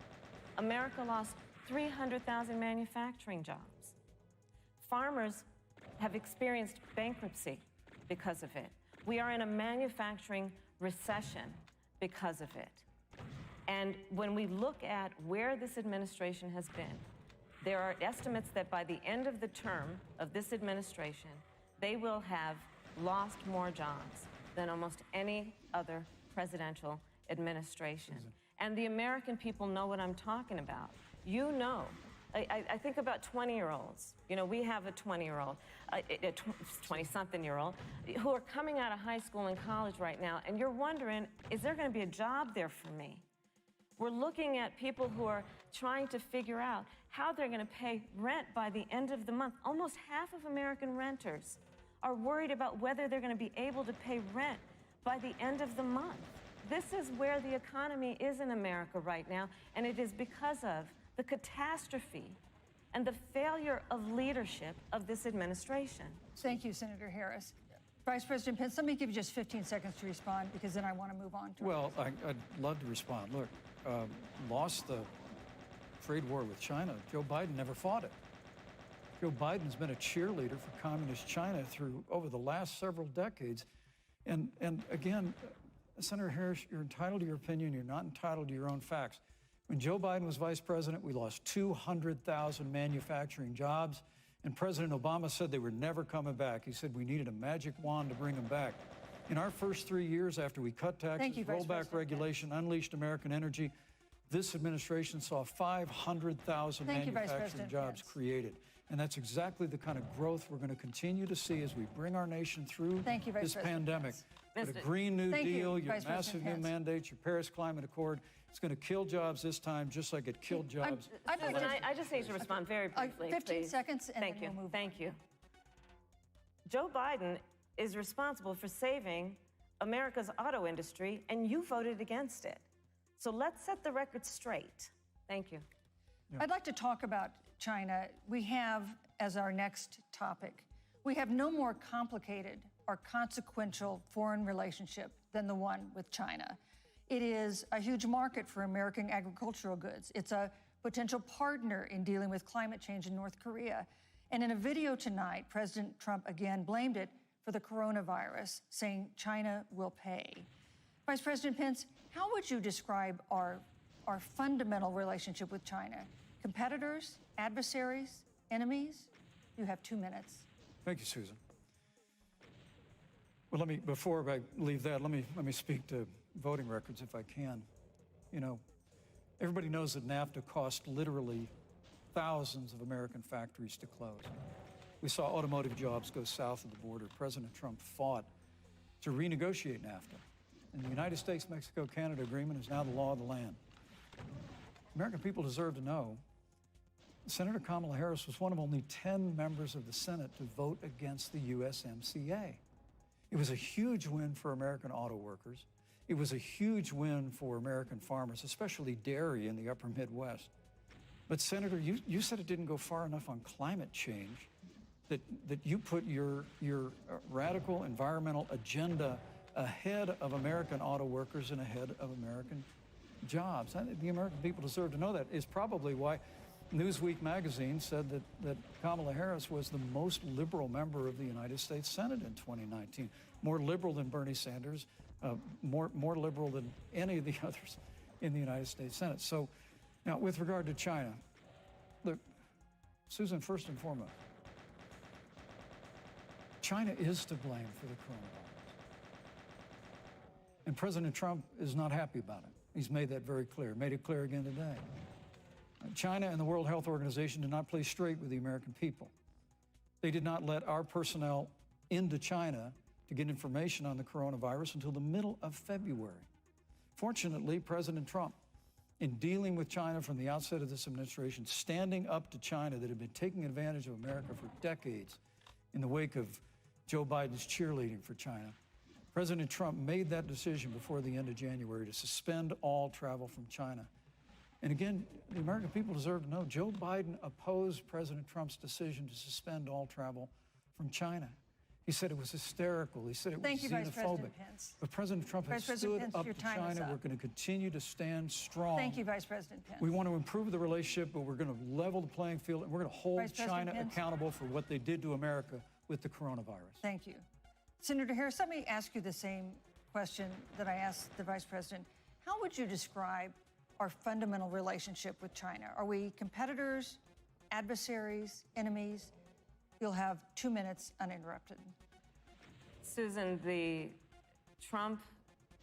America lost 300,000 manufacturing jobs. Farmers have experienced bankruptcy because of it. We are in a manufacturing recession because of it. And when we look at where this administration has been, there are estimates that by the end of the term of this administration, they will have lost more jobs than almost any other presidential administration. And the American people know what I'm talking about. You know, I think about 20-year-olds. You know, we have a 20-year-old, a 20-something-year-old, who are coming out of high school and college right now, and you're wondering, is there going to be a job there for me? We're looking at people who are trying to figure out how they're going to pay rent by the end of the month. Almost half of American renters are worried about whether they're going to be able to pay rent by the end of the month. This is where the economy is in America right now, and it is because of the catastrophe and the failure of leadership of this administration. Thank you, Senator Harris. Vice President Pence, let me give you just 15 seconds to respond because then I want to move on to Well, I'd love to respond. Look, lost the trade war with China. Joe Biden never fought it. Joe Biden has been a cheerleader for communist China through over the last several decades. And again, Senator Harris, you're entitled to your opinion. You're not entitled to your own facts. When Joe Biden was vice president, we lost 200,000 manufacturing jobs. And President Obama said they were never coming back. He said we needed a magic wand to bring them back. In our first 3 years after we cut taxes, rolled back regulation, unleashed American energy, this administration saw 500,000 manufacturing jobs created. And that's exactly the kind of growth we're going to continue to see as we bring our nation through this pandemic. But a Green New Deal, your massive new mandates, your Paris Climate Accord, it's going to kill jobs this time, just like it killed jobs. I just need to respond very briefly, 15 seconds, and then we'll move on. Thank you. Joe Biden is responsible for saving America's auto industry, and you voted against it. So let's set the record straight. Thank you. I'd like to talk about China. We have, as our next topic, we have no more complicated or consequential foreign relationship than the one with China. It is a huge market for American agricultural goods. It's a potential partner in dealing with climate change in North Korea. And in a video tonight, President Trump again blamed it for the coronavirus, saying China will pay. Vice President Pence, how would you describe our fundamental relationship with China? Competitors, adversaries, enemies? You have 2 minutes. Thank you, Susan. Well, before I leave that, let me speak to voting records if I can. You know, everybody knows that NAFTA cost literally thousands of American factories to close. We saw automotive jobs go south of the border. President Trump fought to renegotiate NAFTA. And the United States-Mexico-Canada agreement is now the law of the land. American people deserve to know Senator Kamala Harris was one of only 10 members of the Senate to vote against the USMCA. It was a huge win for American auto workers. It was a huge win for American farmers, especially dairy in the upper Midwest. But Senator, you said it didn't go far enough on climate change, that you put your radical environmental agenda ahead of American auto workers and ahead of American jobs. The American people deserve to know that. Is probably why Newsweek magazine said that Kamala Harris was the most liberal member of the United States Senate in 2019. More liberal than Bernie Sanders, more liberal than any of the others in the United States Senate. So now with regard to China, look, Susan, first and foremost, China is to blame for the coronavirus. And President Trump is not happy about it. He's made that very clear, made it clear again today. China and the World Health Organization did not play straight with the American people. They did not let our personnel into China to get information on the coronavirus until the middle of February. Fortunately, President Trump, in dealing with China from the outset of this administration, standing up to China that had been taking advantage of America for decades in the wake of Joe Biden's cheerleading for China, President Trump made that decision before the end of January to suspend all travel from China. And again, the American people deserve to know Joe Biden opposed President Trump's decision to suspend all travel from China. He said it was hysterical. He said it was xenophobic. Vice President Pence. But President Trump has stood up to China. We're going to continue to stand strong. Thank you, Vice President Pence. We want to improve the relationship, but we're going to level the playing field, and we're going to hold China accountable for what they did to America with the coronavirus. Thank you. Senator Harris, let me ask you the same question that I asked the Vice President. How would you describe our fundamental relationship with China? Are we competitors, adversaries, enemies? You'll have 2 minutes uninterrupted. Susan, the Trump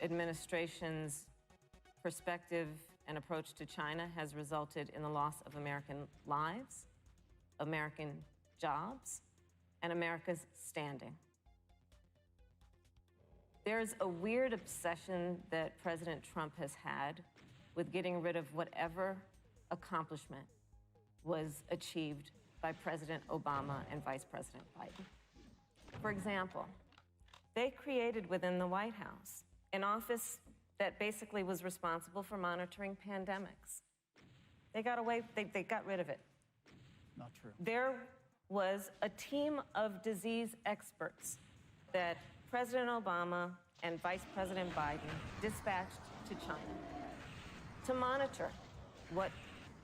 administration's perspective and approach to China has resulted in the loss of American lives, American jobs, and America's standing. There's a weird obsession that President Trump has had with getting rid of whatever accomplishment was achieved by President Obama and Vice President Biden. For example, they created within the White House an office that basically was responsible for monitoring pandemics. They got away, they got rid of it. Not true. There was a team of disease experts that President Obama and Vice President Biden dispatched to China to monitor what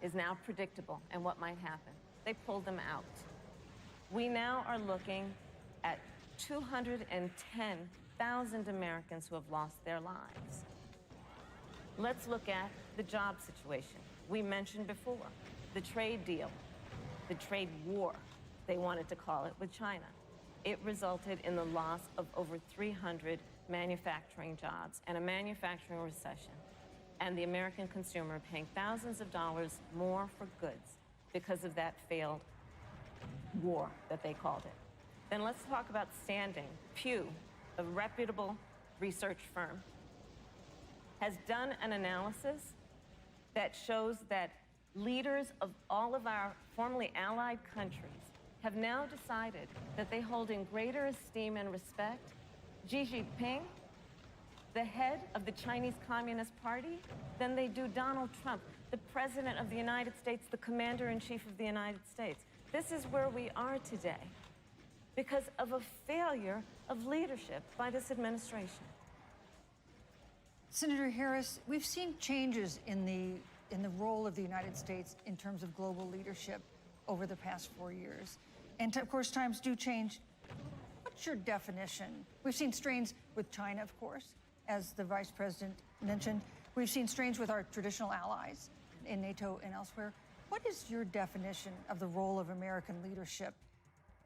is now predictable and what might happen. They pulled them out. We now are looking at 210,000 Americans who have lost their lives. Let's look at the job situation. We mentioned before the trade deal, the trade war, they wanted to call it, with China. It resulted in the loss of over 300 manufacturing jobs and a manufacturing recession, and the American consumer paying thousands of dollars more for goods because of that failed war that they called it. Then let's talk about standing. Pew, a reputable research firm, has done an analysis that shows that leaders of all of our formerly allied countries have now decided that they hold in greater esteem and respect Xi Jinping, the head of the Chinese Communist Party, than they do Donald Trump, the President of the United States, the Commander-in-Chief of the United States. This is where we are today because of a failure of leadership by this administration. Senator Harris, we've seen changes in the role of the United States in terms of global leadership over the past 4 years. And of course, times do change. What's your definition? We've seen strains with China, of course, as the Vice President mentioned. We've seen strains with our traditional allies in NATO and elsewhere. What is your definition of the role of American leadership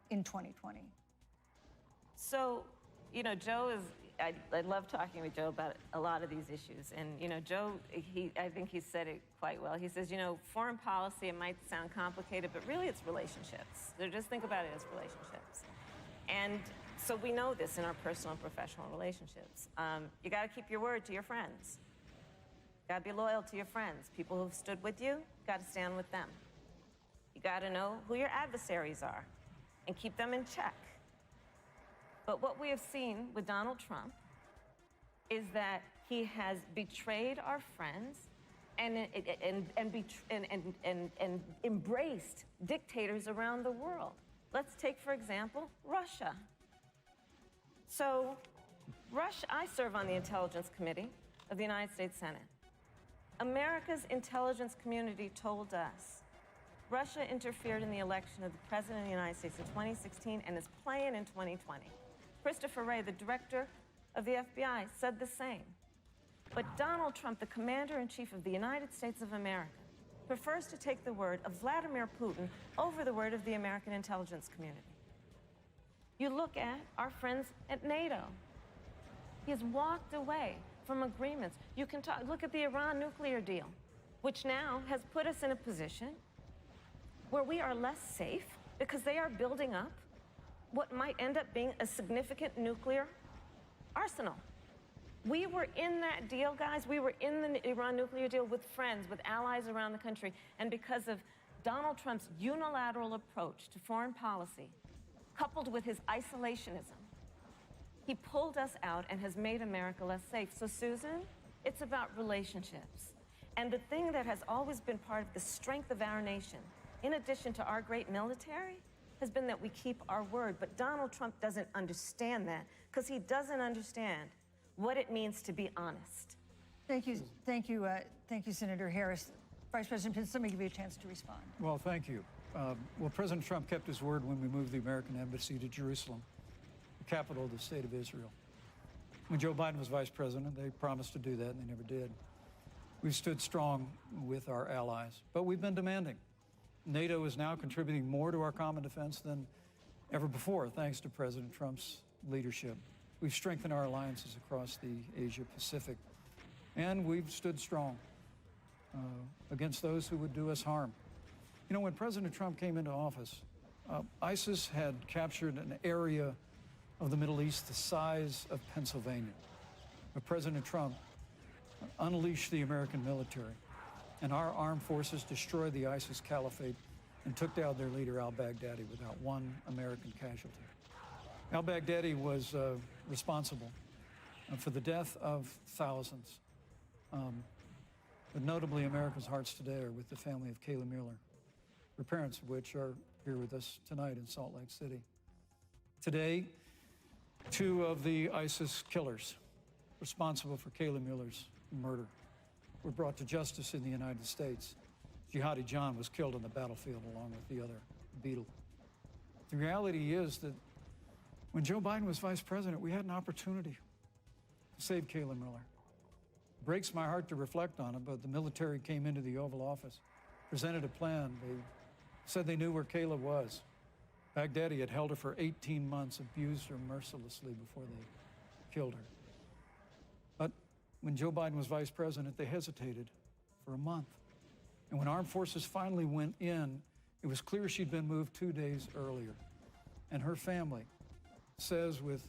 in 2020? So, you know, Joe is, I love talking with Joe about a lot of these issues. And, you know, Joe, I think he said it quite well. He says, you know, foreign policy, it might sound complicated, but really it's relationships. So just think about it as relationships. And so we know this in our personal and professional relationships. You got to keep your word to your friends. You got to be loyal to your friends. People who've stood with you, got to stand with them. You got to know who your adversaries are and keep them in check. But what we have seen with Donald Trump is that he has betrayed our friends and embraced dictators around the world. Let's take, for example, Russia. So, Russia, I serve on the Intelligence Committee of the United States Senate. America's intelligence community told us Russia interfered in the election of the President of the United States in 2016 and is playing in 2020. Christopher Wray, the director of the FBI, said the same. But Donald Trump, the Commander-in-Chief of the United States of America, prefers to take the word of Vladimir Putin over the word of the American intelligence community. You look at our friends at NATO. He has walked away from agreements. You can look at the Iran nuclear deal, which now has put us in a position where we are less safe because they are building up what might end up being a significant nuclear arsenal. We were in that deal, guys. We were in the Iran nuclear deal with friends, with allies around the country. And because of Donald Trump's unilateral approach to foreign policy, coupled with his isolationism, he pulled us out and has made America less safe. So, Susan, it's about relationships. And the thing that has always been part of the strength of our nation, in addition to our great military, has been that we keep our word. But Donald Trump doesn't understand that because he doesn't understand what it means to be honest. Thank you, Senator Harris. Vice President Pence, let me give you a chance to respond. Well, thank you. Well, President Trump kept his word when we moved the American embassy to Jerusalem, the capital of the state of Israel. When Joe Biden was vice president, they promised to do that, and they never did. We've stood strong with our allies, but we've been demanding. NATO is now contributing more to our common defense than ever before, thanks to President Trump's leadership. We've strengthened our alliances across the Asia-Pacific, and we've stood strong against those who would do us harm. You know, when President Trump came into office, ISIS had captured an area of the Middle East the size of Pennsylvania. But President Trump unleashed the American military, and our armed forces destroyed the ISIS caliphate and took down their leader, al-Baghdadi, without one American casualty. Al-Baghdadi was responsible for the death of thousands. But notably, America's hearts today are with the family of Kayla Mueller, her parents of which are here with us tonight in Salt Lake City. Today, two of the ISIS killers responsible for Kayla Mueller's murder were brought to justice in the United States. Jihadi John was killed on the battlefield along with the other Beetle. The reality is that when Joe Biden was vice president, we had an opportunity to save Kayla Mueller. It breaks my heart to reflect on it, but the military came into the Oval Office, presented a plan. They said they knew where Kayla was. Baghdadi had held her for 18 months, abused her mercilessly before they killed her. But when Joe Biden was vice president, they hesitated for a month. And when armed forces finally went in, it was clear she'd been moved 2 days earlier. And her family says with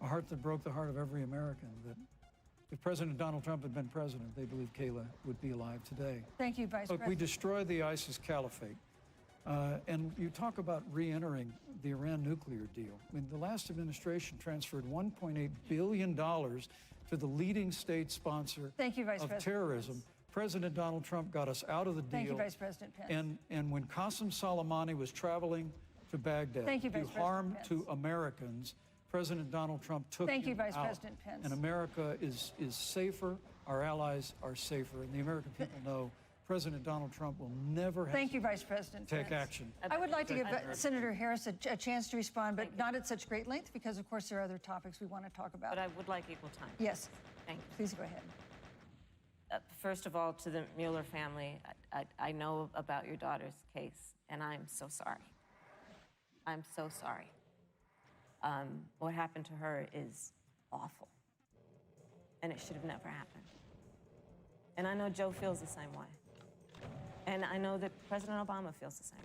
a heart that broke the heart of every American that if President Donald Trump had been president, they believe Kayla would be alive today. Thank you, Vice Look, we President. destroyed the ISIS caliphate. And you talk about re-entering the Iran nuclear deal. I mean, the last administration transferred $1.8 billion to the leading state sponsor Thank you, Vice of President. terrorism. President Donald Trump got us out of the deal. Thank you, Vice President Pence. And when Qasem Soleimani was traveling to Baghdad Thank you, to Vice President harm Pence. to Americans, President Donald Trump took Thank you, him Vice out. President Pence. And America is safer, our allies are safer, and the American people know President Donald Trump will never have Thank you, Vice President take Pence. action. I would like to give Senator Harris a chance to respond, but not at such great length, because of course there are other topics we want to talk about. But I would like equal time. Yes, Thank you. please go ahead. First of all, to the Mueller family, I know about your daughter's case, and I'm so sorry. I'm so sorry. What happened to her is awful, and it should have never happened. And I know Joe feels the same way. And I know that President Obama feels the same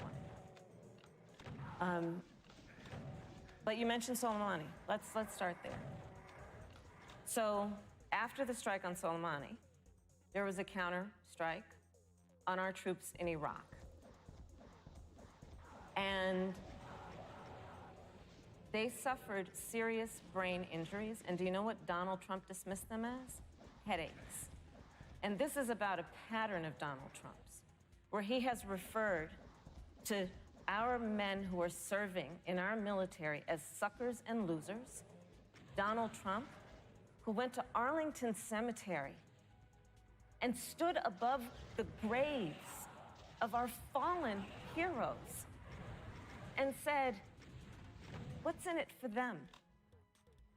way. But you mentioned Soleimani. Let's start there. So after the strike on Soleimani, there was a counter strike on our troops in Iraq. And they suffered serious brain injuries. And do you know what Donald Trump dismissed them as? Headaches. And this is about a pattern of Donald Trump's, where he has referred to our men who are serving in our military as suckers and losers. Donald Trump, who went to Arlington Cemetery and stood above the graves of our fallen heroes and said, what's in it for them?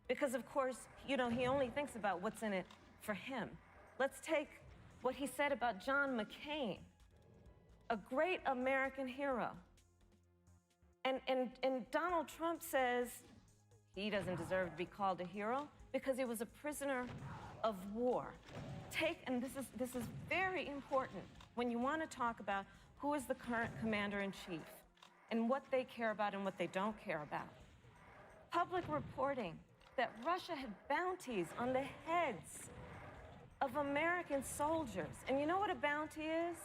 Because of course, you know, he only thinks about what's in it for him. Let's take what he said about John McCain, a great American hero. And Donald Trump says he doesn't deserve to be called a hero because he was a prisoner of war. And this is very important when you want to talk about who is the current commander-in-chief and what they care about and what they don't care about. Public reporting that Russia had bounties on the heads of American soldiers. And you know what a bounty is?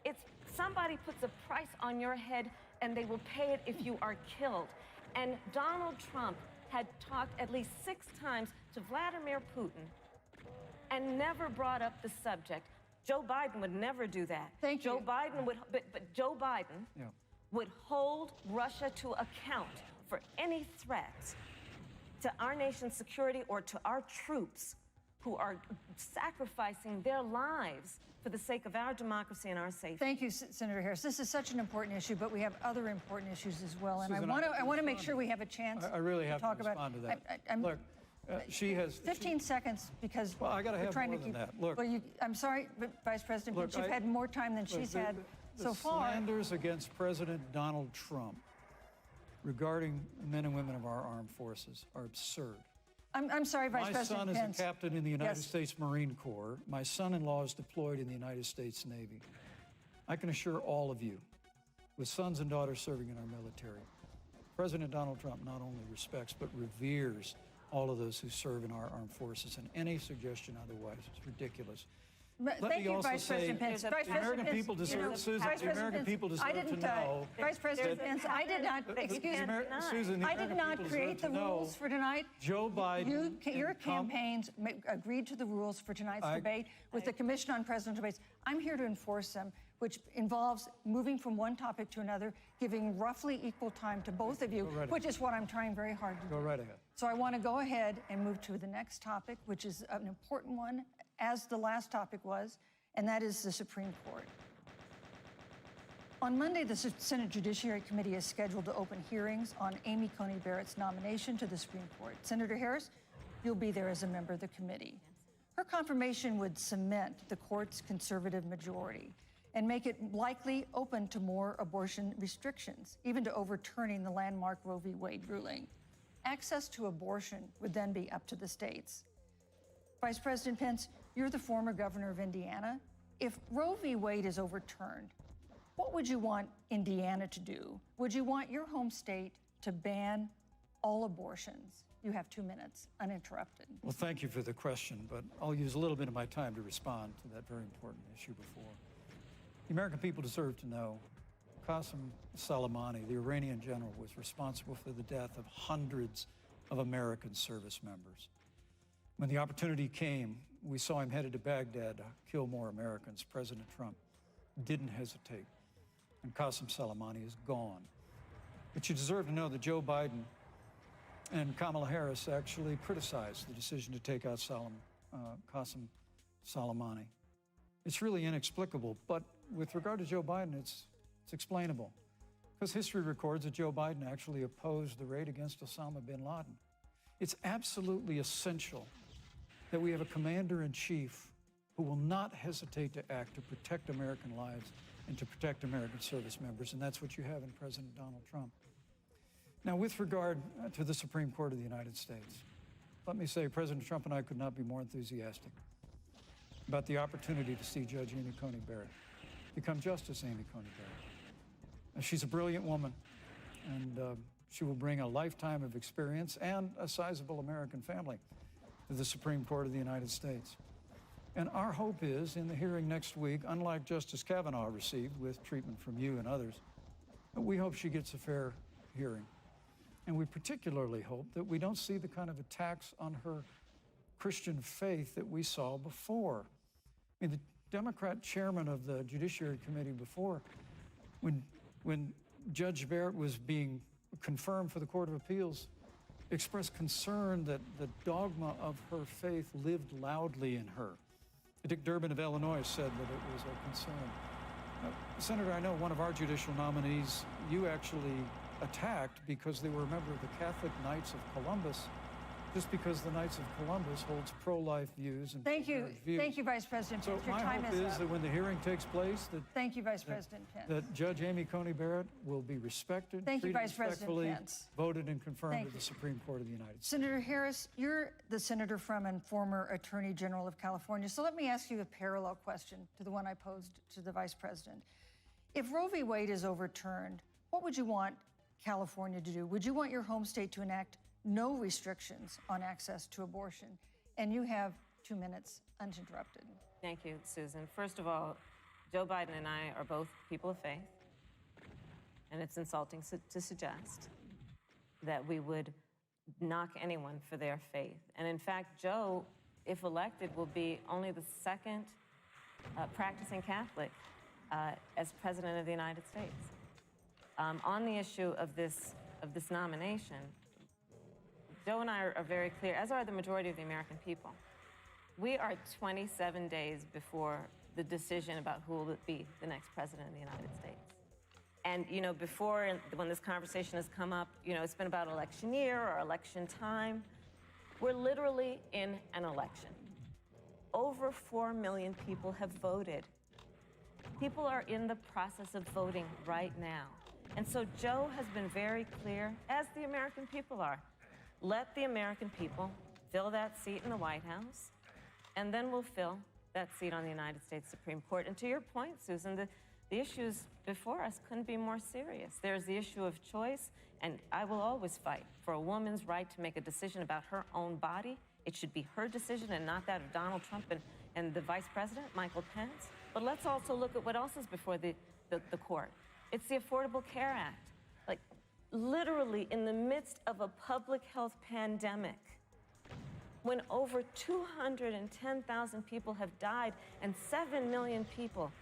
It's somebody puts a price on your head and they will pay it if you are killed. And Donald Trump had talked at least 6 times to Vladimir Putin and never brought up the subject. Joe Biden would never do that. Thank you. Joe Biden would, but Joe Biden would hold Russia to account for any threats to our nation's security or to our troops who are sacrificing their lives for the sake of our democracy and our safety. Thank you, Senator Harris. This is such an important issue, but we have other important issues as well. And Susan, I want to make sure we have a chance I really have to talk about. respond to that. I'm- Look, she has 15 seconds because Well, I gotta we're have trying more to than keep. that. Look. Well, I'm sorry, but Vice President Look, Pence, you've I- had more time than she's had so far. The slanders against President Donald Trump regarding men and women of our armed forces are absurd. I'm sorry, Vice My President son is Pence. a captain in the United Yes. States Marine Corps. My son-in-law is deployed in the United States Navy. I can assure all of you, with sons and daughters serving in our military, President Donald Trump not only respects but reveres all of those who serve in our armed forces, and any suggestion otherwise is ridiculous. Thank you, Vice President Pence. Vice Vice The President American Pence, people deserve- you know, Susan, Vice the President American Pence, people deserve I to didn't, know Vice President Pence, I did not, excuse me, Susan, the I did American not people create the deserve to know rules for tonight. Joe Biden. Your and campaigns agreed to the rules for tonight's debate with the Commission on Presidential Debates. I'm here to enforce them, which involves moving from one topic to another, giving roughly equal time to both of you, right which is what I'm trying very hard to do. Go right ahead. So I want to go ahead and move to the next topic, which is an important one, as the last topic was, and that is the Supreme Court. On Monday, the Senate Judiciary Committee is scheduled to open hearings on Amy Coney Barrett's nomination to the Supreme Court. Senator Harris, you'll be there as a member of the committee. Her confirmation would cement the court's conservative majority and make it likely open to more abortion restrictions, even to overturning the landmark Roe v. Wade ruling. Access to abortion would then be up to the states. Vice President Pence, you're the former governor of Indiana. If Roe v. Wade is overturned, what would you want Indiana to do? Would you want your home state to ban all abortions? You have 2 minutes, uninterrupted. Well, thank you for the question, but I'll use a little bit of my time to respond to that very important issue before. The American people deserve to know Qasem Soleimani, the Iranian general, was responsible for the death of hundreds of American service members. When the opportunity came, we saw him headed to Baghdad to kill more Americans. President Trump didn't hesitate, and Qasem Soleimani is gone. But you deserve to know that Joe Biden and Kamala Harris actually criticized the decision to take out Qasem Soleimani. It's really inexplicable, but with regard to Joe Biden, it's explainable. Because history records that Joe Biden actually opposed the raid against Osama bin Laden. It's absolutely essential that we have a commander-in-chief who will not hesitate to act to protect American lives and to protect American service members, and that's what you have in President Donald Trump. Now, with regard to the Supreme Court of the United States, let me say President Trump and I could not be more enthusiastic about the opportunity to see Judge Amy Coney Barrett become Justice Amy Coney Barrett. She's a brilliant woman, and she will bring a lifetime of experience and a sizable American family to the Supreme Court of the United States. And our hope is, in the hearing next week, unlike Justice Kavanaugh received with treatment from you and others, we hope she gets a fair hearing. And we particularly hope that we don't see the kind of attacks on her Christian faith that we saw before. I mean, the Democrat chairman of the Judiciary Committee before, when Judge Barrett was being confirmed for the Court of Appeals, expressed concern that the dogma of her faith lived loudly in her. Dick Durbin of Illinois said that it was a concern. Senator, I know one of our judicial nominees you actually attacked because they were a member of the Catholic Knights of Columbus, just because the Knights of Columbus holds pro-life views and Thank you, views. thank you, Vice President So Pence. Your my time hope is is up. that when the hearing takes place, Thank you, Vice President Pence. that Judge Amy Coney Barrett will be respected, Thank you, treated Vice President respectfully, Pence. voted and confirmed Thank to the you. Supreme Court of the United States. Senator Harris, you're the senator from and former Attorney General of California. So let me ask you a parallel question to the one I posed to the Vice President. If Roe v. Wade is overturned, what would you want California to do? Would you want your home state to enact no restrictions on access to abortion? And you have 2 minutes uninterrupted. Thank you, Susan. First of all, Joe Biden and I are both people of faith, and it's insulting to suggest that we would knock anyone for their faith. And in fact, Joe, if elected, will be only the second practicing Catholic as President of the United States. On the issue of this nomination, Joe and I are very clear, as are the majority of the American people. We are 27 days before the decision about who will be the next president of the United States. And, you know, before, when this conversation has come up, you know, it's been about election year or election time. We're literally in an election. Over 4 million people have voted. People are in the process of voting right now. And so Joe has been very clear, as the American people are. Let the American people fill that seat in the White House, and then we'll fill that seat on the United States Supreme Court. And to your point, Susan, the issues before us couldn't be more serious. There's the issue of choice, and I will always fight for a woman's right to make a decision about her own body. It should be her decision and not that of Donald Trump and the Vice President, Michael Pence. But let's also look at what else is before the court. It's the Affordable Care Act. Like, literally in the midst of a public health pandemic, when over 210,000 people have died and 7 million people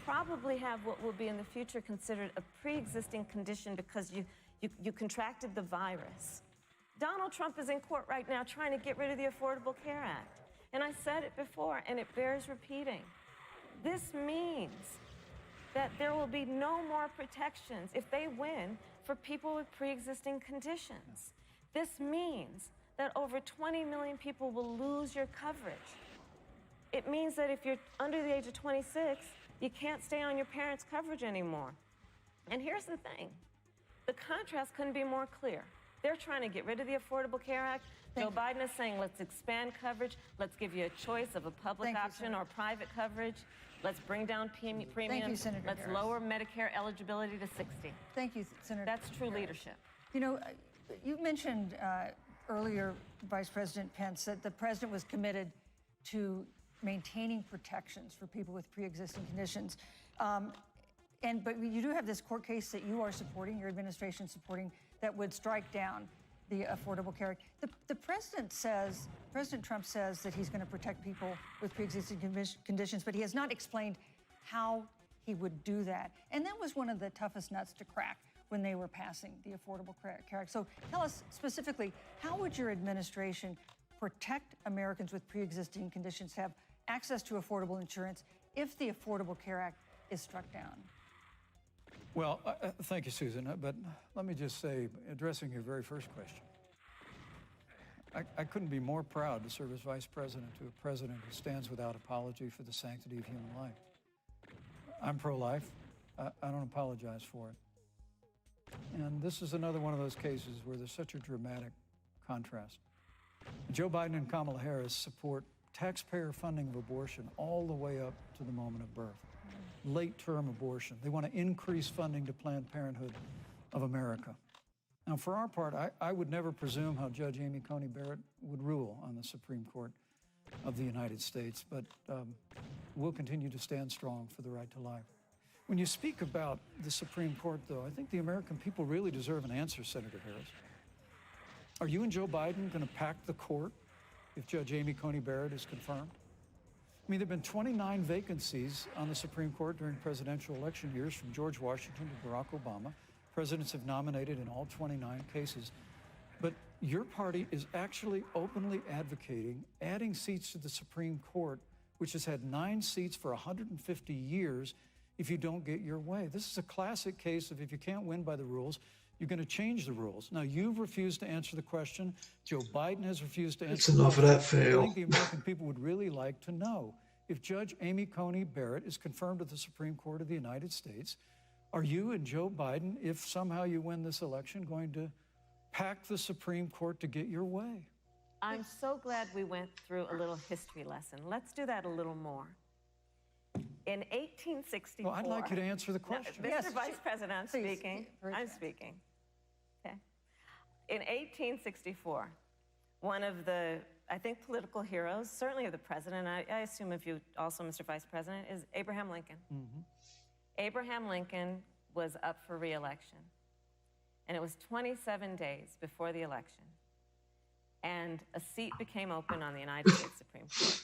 probably have what will be in the future considered a pre-existing condition because you contracted the virus. Donald Trump is in court right now trying to get rid of the Affordable Care Act. And I said it before, and it bears repeating. This means that there will be no more protections if they win for people with pre-existing conditions. This means that over 20 million people will lose your coverage. It means that if you're under the age of 26, you can't stay on your parents' coverage anymore. And here's the thing. The contrast couldn't be more clear. They're trying to get rid of the Affordable Care Act. Joe Biden is saying, let's expand coverage. Let's give you a choice of a public option or private coverage. Let's bring down premiums. Thank you, Senator Let's Harris. lower Medicare eligibility to 60. Thank you, Senator. That's true Harris. leadership. You know, you mentioned earlier, Vice President Pence, that the president was committed to maintaining protections for people with pre-existing conditions. But you do have this court case that you are supporting, your administration supporting, that would strike down the Affordable Care Act. The president says, President Trump says that he's going to protect people with pre-existing conditions, but he has not explained how he would do that. And that was one of the toughest nuts to crack when they were passing the Affordable Care Act. So tell us specifically, how would your administration protect Americans with pre-existing conditions to have access to affordable insurance if the Affordable Care Act is struck down? Well, thank you, Susan. But let me just say, addressing your very first question, I couldn't be more proud to serve as vice president to a president who stands without apology for the sanctity of human life. I'm pro-life. I don't apologize for it. And this is another one of those cases where there's such a dramatic contrast. Joe Biden and Kamala Harris support taxpayer funding of abortion all the way up to the moment of birth. Late-term abortion. They want to increase funding to Planned Parenthood of America. Now, for our part, I would never presume how Judge Amy Coney Barrett would rule on the Supreme Court of the United States, but we'll continue to stand strong for the right to life. When you speak about the Supreme Court, though, I think the American people really deserve an answer, Senator Harris. Are you and Joe Biden going to pack the court if Judge Amy Coney Barrett is confirmed? I mean, there have been 29 vacancies on the Supreme Court during presidential election years, from George Washington to Barack Obama. Presidents have nominated in all 29 cases. But your party is actually openly advocating adding seats to the Supreme Court, which has had 9 seats for 150 years, if you don't get your way. This is a classic case of if you can't win by the rules, you're going to change the rules. Now, you've refused to answer the question. Joe Biden has refused to answer It's enough of that I fail. think the American people would really like to know, if Judge Amy Coney Barrett is confirmed to the Supreme Court of the United States, are you and Joe Biden, if somehow you win this election, going to pack the Supreme Court to get your way? I'm so glad we went through a little history lesson. Let's do that a little more. In 1864... Well, I'd like you to answer the question. No, Mr. Vice President, I'm Please, speaking. very I'm fast. speaking. Okay. In 1864, one of the, I think, political heroes, certainly of the president, I assume of you also, Mr. Vice President, is Abraham Lincoln. Mm-hmm. Abraham Lincoln was up for re-election, and it was 27 days before the election, and a seat became open on the United States Supreme Court.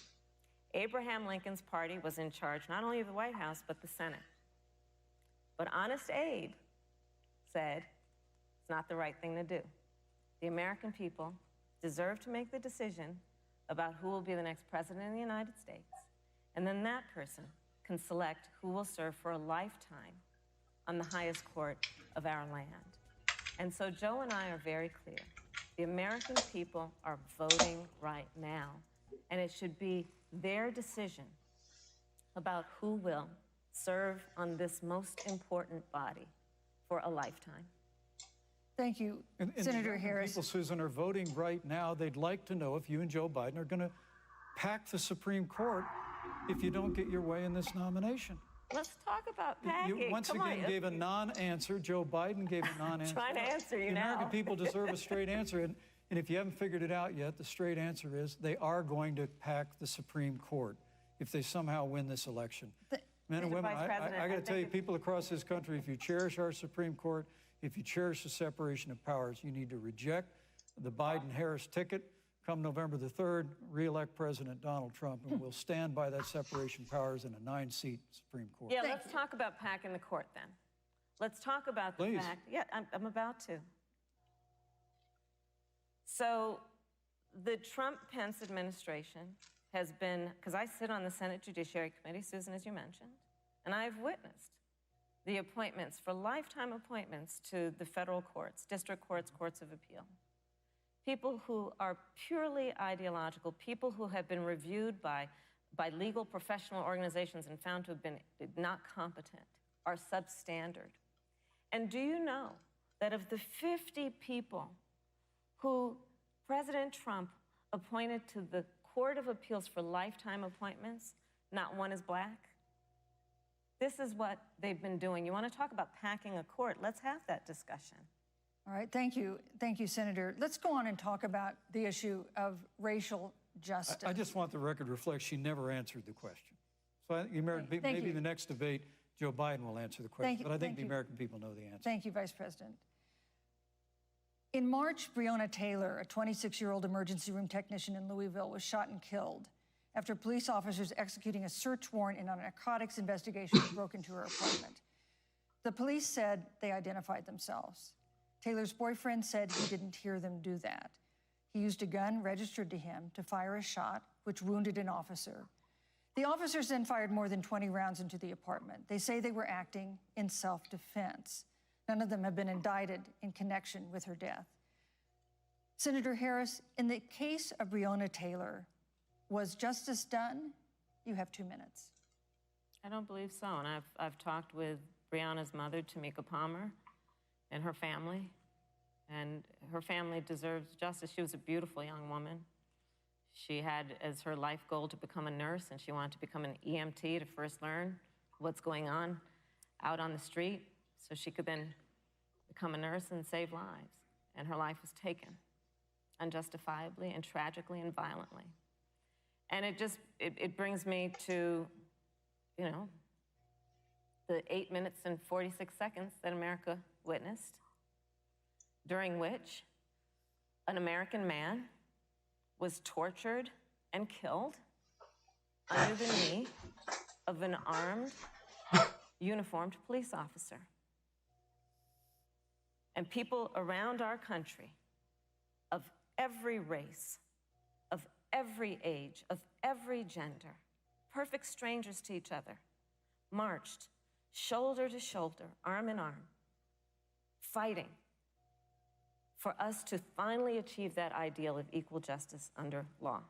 Abraham Lincoln's party was in charge not only of the White House, but the Senate. But Honest Abe said it's not the right thing to do. The American people deserve to make the decision about who will be the next president of the United States, and then that person can select who will serve for a lifetime on the highest court of our land. And so Joe and I are very clear. The American people are voting right now, and it should be their decision about who will serve on this most important body for a lifetime. Thank you, And Senator the Harris. people, Susan, are voting right now. They'd like to know if you and Joe Biden are going to pack the Supreme Court if you don't get your way in this nomination. Let's talk about packing. You once Come again on. gave a non-answer. Joe Biden gave a non-answer. Trying to answer you The now. American people deserve a straight answer. And if you haven't figured it out yet, the straight answer is they are going to pack the Supreme Court if they somehow win this election. Men and Mr. women, Vice President, I I got to think tell you, if- people across this country, if you cherish our Supreme Court, if you cherish the separation of powers, you need to reject the Biden-Harris ticket. Come November the 3rd, re-elect President Donald Trump, and we'll stand by that separation of powers in a 9-seat Supreme Court. Yeah, let's talk about packing the court then. Let's talk about the Please. fact. Yeah, I'm about to. So the Trump-Pence administration has been, because I sit on the Senate Judiciary Committee, Susan, as you mentioned, and I've witnessed the appointments for lifetime appointments to the federal courts, district courts, courts of appeal. People who are purely ideological, people who have been reviewed by legal professional organizations and found to have been not competent, are substandard. And do you know that of the 50 people who President Trump appointed to the Court of Appeals for lifetime appointments, not one is black? This is what they've been doing. You want to talk about packing a court? Let's have that discussion. All right, thank you. Thank you, Senator. Let's go on and talk about the issue of racial justice. I just want the record to reflect she never answered the question. So Thank maybe you. the next debate, Joe Biden will answer the question. you. But I think Thank the you. American people know the answer. Thank you, Vice President. In March, Breonna Taylor, a 26-year-old emergency room technician in Louisville, was shot and killed after police officers executing a search warrant in a narcotics investigation broke into her apartment. The police said they identified themselves. Taylor's boyfriend said he didn't hear them do that. He used a gun registered to him to fire a shot, which wounded an officer. The officers then fired more than 20 rounds into the apartment. They say they were acting in self-defense. None of them have been indicted in connection with her death. Senator Harris, in the case of Breonna Taylor, was justice done? You have 2 minutes. I don't believe so, and I've talked with Breonna's mother, Tamika Palmer, and her family, and her family deserves justice. She was a beautiful young woman. She had as her life goal to become a nurse, and she wanted to become an EMT to first learn what's going on out on the street so she could then become a nurse and save lives. And her life was taken unjustifiably and tragically and violently. And it brings me to, you know, the 8 minutes and 46 seconds that America witnessed, during which an American man was tortured and killed under the knee of an armed, uniformed police officer. And people around our country, of every race, of every age, of every gender, perfect strangers to each other, marched shoulder to shoulder, arm in arm, fighting for us to finally achieve that ideal of equal justice under law.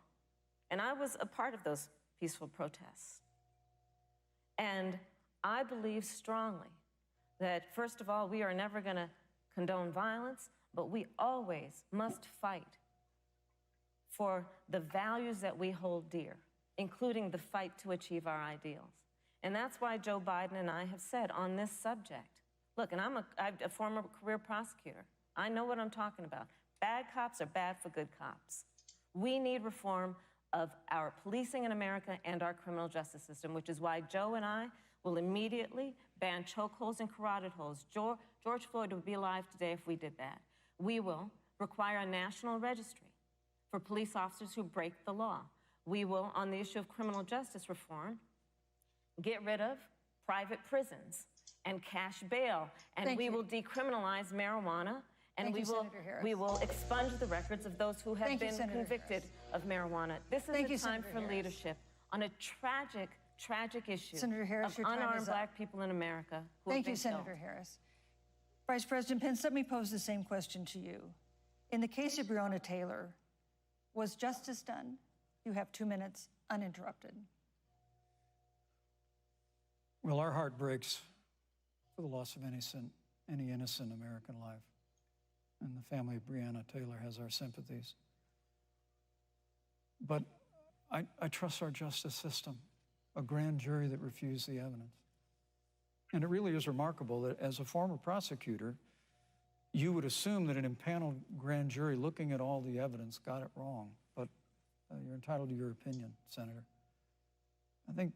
And I was a part of those peaceful protests. And I believe strongly that, first of all, we are never going to condone violence, but we always must fight for the values that we hold dear, including the fight to achieve our ideals. And that's why Joe Biden and I have said on this subject, look, and I'm a former career prosecutor. I know what I'm talking about. Bad cops are bad for good cops. We need reform of our policing in America and our criminal justice system, which is why Joe and I will immediately ban chokeholds and carotid holds. George Floyd would be alive today if we did that. We will require a national registry for police officers who break the law. We will, on the issue of criminal justice reform, get rid of private prisons and cash bail, and Thank we you. will decriminalize marijuana, and Thank we you, will Senator Harris. we will expunge the records of those who have Thank you, been Senator convicted Harris. of marijuana. This is Thank a you, time Senator for Harris. leadership on a tragic issue Senator Harris, of your time is unarmed up. black people in America who Thank have you, been Senator killed. Harris. Vice President Pence, let me pose the same question to you. In the case of Breonna Taylor, was justice done? You have 2 minutes, uninterrupted. Well, our heart breaks for the loss of any innocent American life. And the family of Breonna Taylor has our sympathies. But I trust our justice system, a grand jury that refused the evidence. And it really is remarkable that as a former prosecutor, you would assume that an impaneled grand jury looking at all the evidence got it wrong. But you're entitled to your opinion, Senator. I think,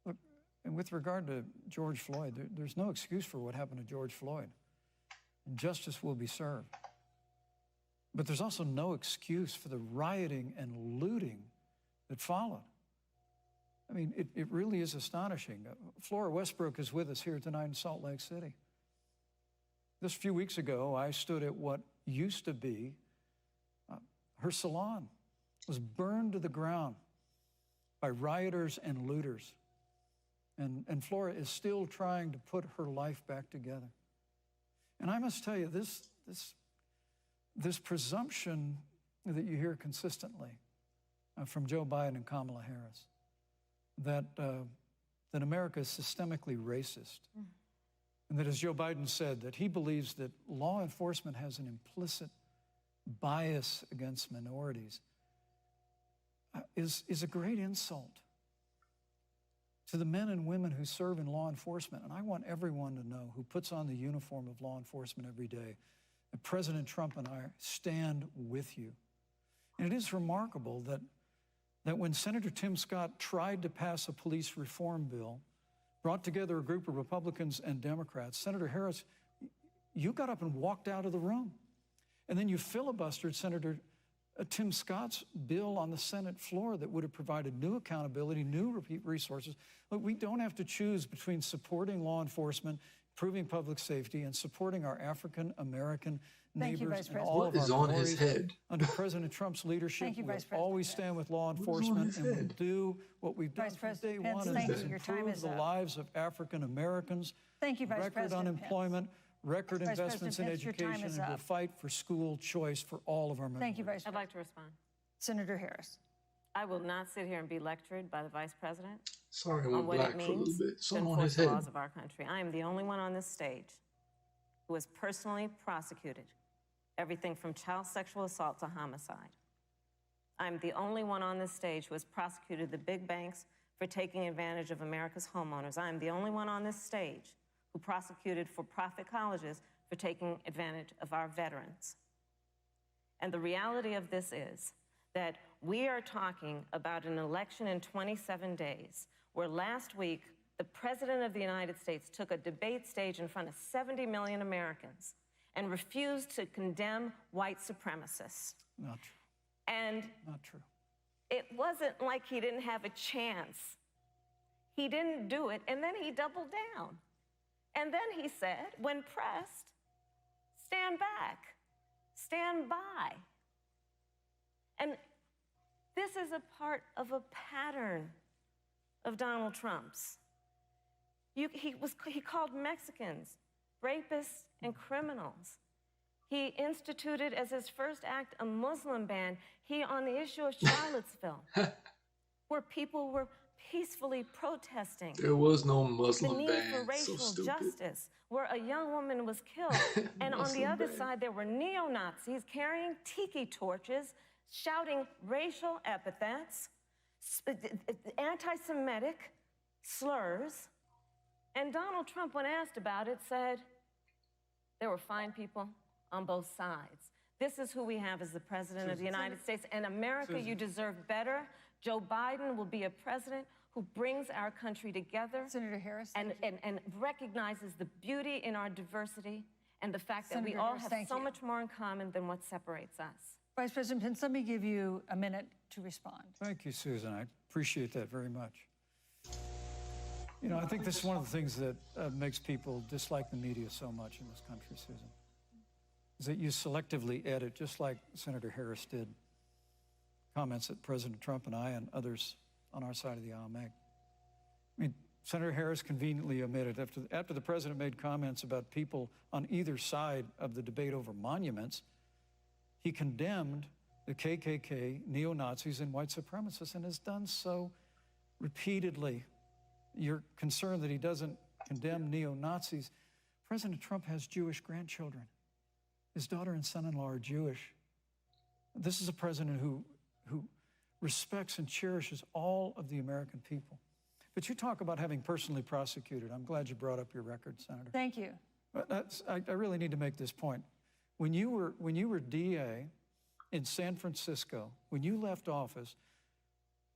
look, and with regard to George Floyd, there's no excuse for what happened to George Floyd. And justice will be served. But there's also no excuse for the rioting and looting that followed. I mean, it really is astonishing. Flora Westbrook is with us here tonight in Salt Lake City. Just a few weeks ago, I stood at what used to be her salon. It was burned to the ground by rioters and looters. And Flora is still trying to put her life back together. And I must tell you, this presumption that you hear consistently from Joe Biden and Kamala Harris, that America is systemically racist. And that, as Joe Biden said, that he believes that law enforcement has an implicit bias against minorities, is a great insult to the men and women who serve in law enforcement. And I want everyone to know who puts on the uniform of law enforcement every day that President Trump and I stand with you. And it is remarkable that when Senator Tim Scott tried to pass a police reform bill, brought together a group of Republicans and Democrats, Senator Harris, you got up and walked out of the room. And then you filibustered Senator Tim Scott's bill on the Senate floor that would have provided new accountability, new resources. Look, we don't have to choose between supporting law enforcement, improving public safety, and supporting our African-American neighbors and all of our minorities. Under President Trump's leadership, we'll always stand with law enforcement and we'll do what we've done from day one, is improve the lives of African-Americans. Thank you, Vice President Record unemployment, record investments in education, and we'll fight for school choice for all of our members. Thank you, Vice President. I'd like to respond. Senator Harris. I will not sit here and be lectured by the Vice President Sorry, I on went what black it for a little means bit. to Something on enforce his the head. laws of our country. I am the only one on this stage who has personally prosecuted everything from child sexual assault to homicide. I'm the only one on this stage who has prosecuted the big banks for taking advantage of America's homeowners. I am the only one on this stage who prosecuted for-profit colleges for taking advantage of our veterans. And the reality of this is that we are talking about an election in 27 days, where last week the President of the United States took a debate stage in front of 70 million Americans and refused to condemn white supremacists. Not true. And Not true. it wasn't like he didn't have a chance. He didn't do it, and then he doubled down. And then he said, when pressed, stand back, stand by. And this is a part of a pattern of Donald Trump's. He called Mexicans rapists and criminals. He instituted as his first act a Muslim ban. On the issue of Charlottesville, where people were peacefully protesting. There was no The Muslim need ban. for racial So stupid. justice, where a young woman was killed. And on the Muslim other ban. side, there were neo-Nazis carrying tiki torches, shouting racial epithets, anti-Semitic slurs. And Donald Trump, when asked about it, said there were fine people on both sides. This is who we have as the President of the United States. And America, you deserve better. Joe Biden will be a president who brings our country together Senator Harris. and recognizes the beauty in our diversity and the fact that we Senator all Harris, have thank so you. much more in common than what separates us. Vice President Pence, let me give you a minute to respond. Thank you, Susan. I appreciate that very much. You know, I think this is one of the things that makes people dislike the media so much in this country, Susan, is that you selectively edit, just like Senator Harris did, comments that President Trump and I and others on our side of the aisle make. I mean, Senator Harris conveniently omitted, after the president made comments about people on either side of the debate over monuments, he condemned the KKK, neo-Nazis, and white supremacists, and has done so repeatedly. You're concerned that he doesn't condemn neo-Nazis. President Trump has Jewish grandchildren. His daughter and son-in-law are Jewish. This is a president who respects and cherishes all of the American people. But you talk about having personally prosecuted. I'm glad you brought up your record, Senator. Thank you. But I really need to make this point. When you were DA in San Francisco, when you left office,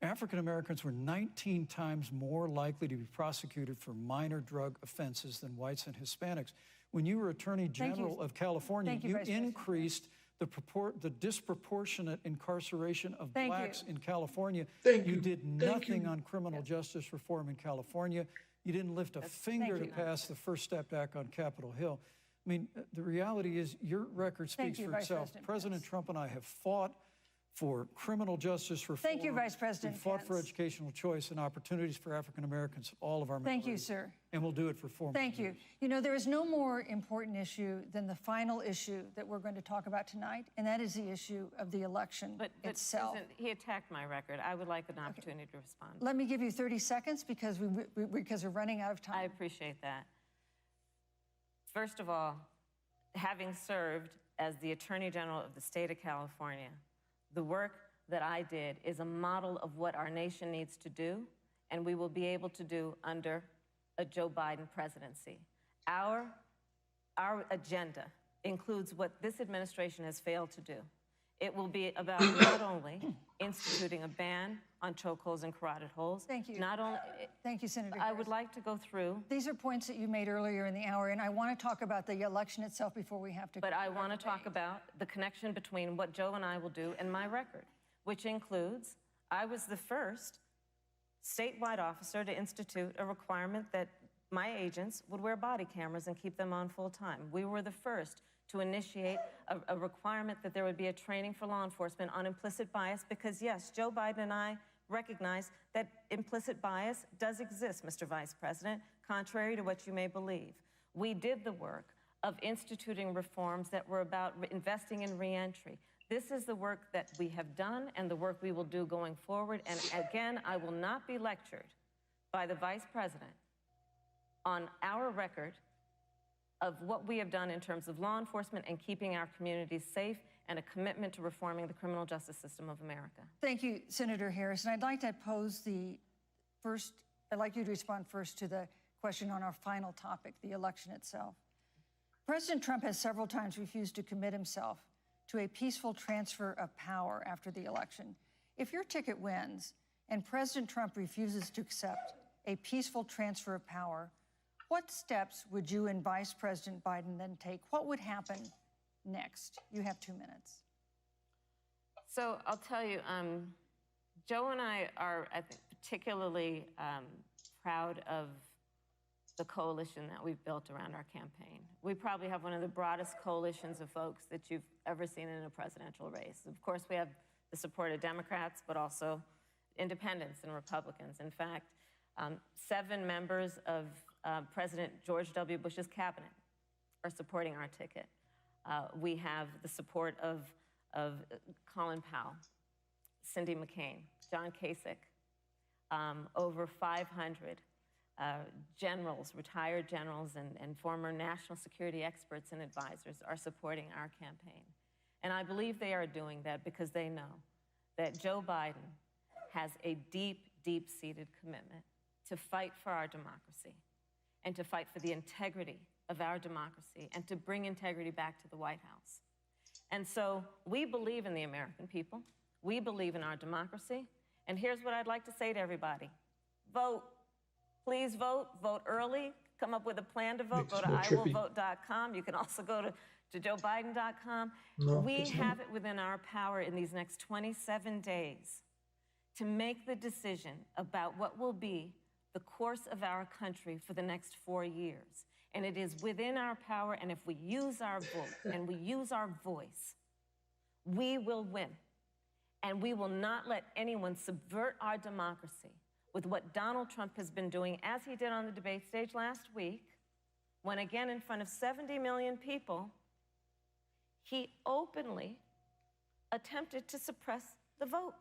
African Americans were 19 times more likely to be prosecuted for minor drug offenses than whites and Hispanics. When you were Attorney General of California, Thank you, you Vice President. increased the disproportionate incarceration of Thank blacks you. in California. Thank You you. did Thank nothing you. on criminal justice reform in California. You didn't lift a finger to you. pass the First Step Act on Capitol Hill. I mean, the reality is your record Thank speaks you, for Vice itself. President President Pence. Trump and I have fought for criminal justice reform. Thank you, Vice President We've fought for Pence. educational choice and opportunities for African Americans, all of our Thank you, minorities. sir. And we'll do it for 4 more Thank you. years. You know, there is no more important issue than the final issue that we're going to talk about tonight, and that is the issue of the election But itself. Susan, he attacked my record. I would like an opportunity to respond. Let me give you 30 seconds because we're running out of time. I appreciate that. First of all, having served as the Attorney General of the state of California, the work that I did is a model of what our nation needs to do, and we will be able to do under a Joe Biden presidency. Our agenda includes what this administration has failed to do. It will be about not only instituting a ban on chokeholds and carotid holes. Thank you. Not only, Thank you, Senator I Harris. would like to go through, These are points that you made earlier in the hour, and I want to talk about the election itself before we have to. but I want to talk about the connection between what Joe and I will do and my record, which includes I was the first statewide officer to institute a requirement that my agents would wear body cameras and keep them on full time. We were the first to initiate a requirement that there would be a training for law enforcement on implicit bias because, yes, Joe Biden and I recognize that implicit bias does exist, Mr. Vice President, contrary to what you may believe. We did the work of instituting reforms that were about investing in reentry. This is the work that we have done and the work we will do going forward. And again, I will not be lectured by the Vice President on our record of what we have done in terms of law enforcement and keeping our communities safe and a commitment to reforming the criminal justice system of America. Thank you, Senator Harris. And I'd like to pose I'd like you to respond first to the question on our final topic, the election itself. President Trump has several times refused to commit himself to a peaceful transfer of power after the election. If your ticket wins and President Trump refuses to accept a peaceful transfer of power, what steps would you and Vice President Biden then take? What would happen next? You have 2 minutes. So I'll tell you, Joe and I are, I think, particularly proud of the coalition that we've built around our campaign. We probably have one of the broadest coalitions of folks that you've ever seen in a presidential race. Of course, we have the support of Democrats, but also independents and Republicans. In fact, 7 members of President George W. Bush's cabinet are supporting our ticket. We have the support of Colin Powell, Cindy McCain, John Kasich, over 500 generals, retired generals, and former national security experts and advisors are supporting our campaign. And I believe they are doing that because they know that Joe Biden has a deep, deep-seated commitment to fight for our democracy and to fight for the integrity of our democracy and to bring integrity back to the White House. And so we believe in the American people. We believe in our democracy. And here's what I'd like to say to everybody. Vote. Please vote. Vote early. Come up with a plan to vote. Go to iwillvote.com. You can also go to joebiden.com. We have it within our power in these next 27 days to make the decision about what will be the course of our country for the next 4 years. And it is within our power, and if we use our vote and we use our voice, we will win. And we will not let anyone subvert our democracy with what Donald Trump has been doing, as he did on the debate stage last week, when again in front of 70 million people, he openly attempted to suppress the vote.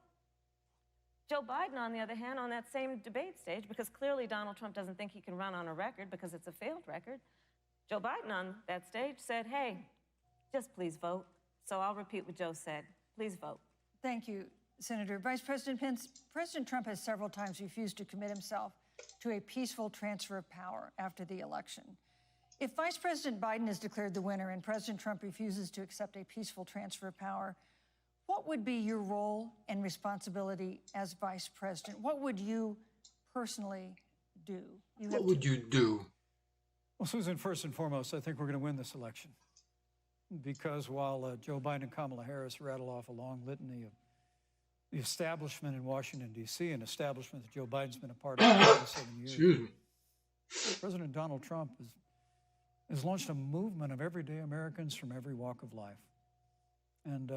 Joe Biden, on the other hand, on that same debate stage, because clearly Donald Trump doesn't think he can run on a record because it's a failed record, Joe Biden on that stage said, hey, just please vote. So I'll repeat what Joe said. Please vote. Thank you, Senator. Vice President Pence, President Trump has several times refused to commit himself to a peaceful transfer of power after the election. If Vice President Biden is declared the winner and President Trump refuses to accept a peaceful transfer of power, What would be your role and responsibility as vice president? What would you personally do? What would you do? Well, Susan, first and foremost, I think we're going to win this election. Because while Joe Biden and Kamala Harris rattle off a long litany of the establishment in Washington, D.C., an establishment that Joe Biden's been a part of for 27 years, Excuse me. President Donald Trump has launched a movement of everyday Americans from every walk of life. And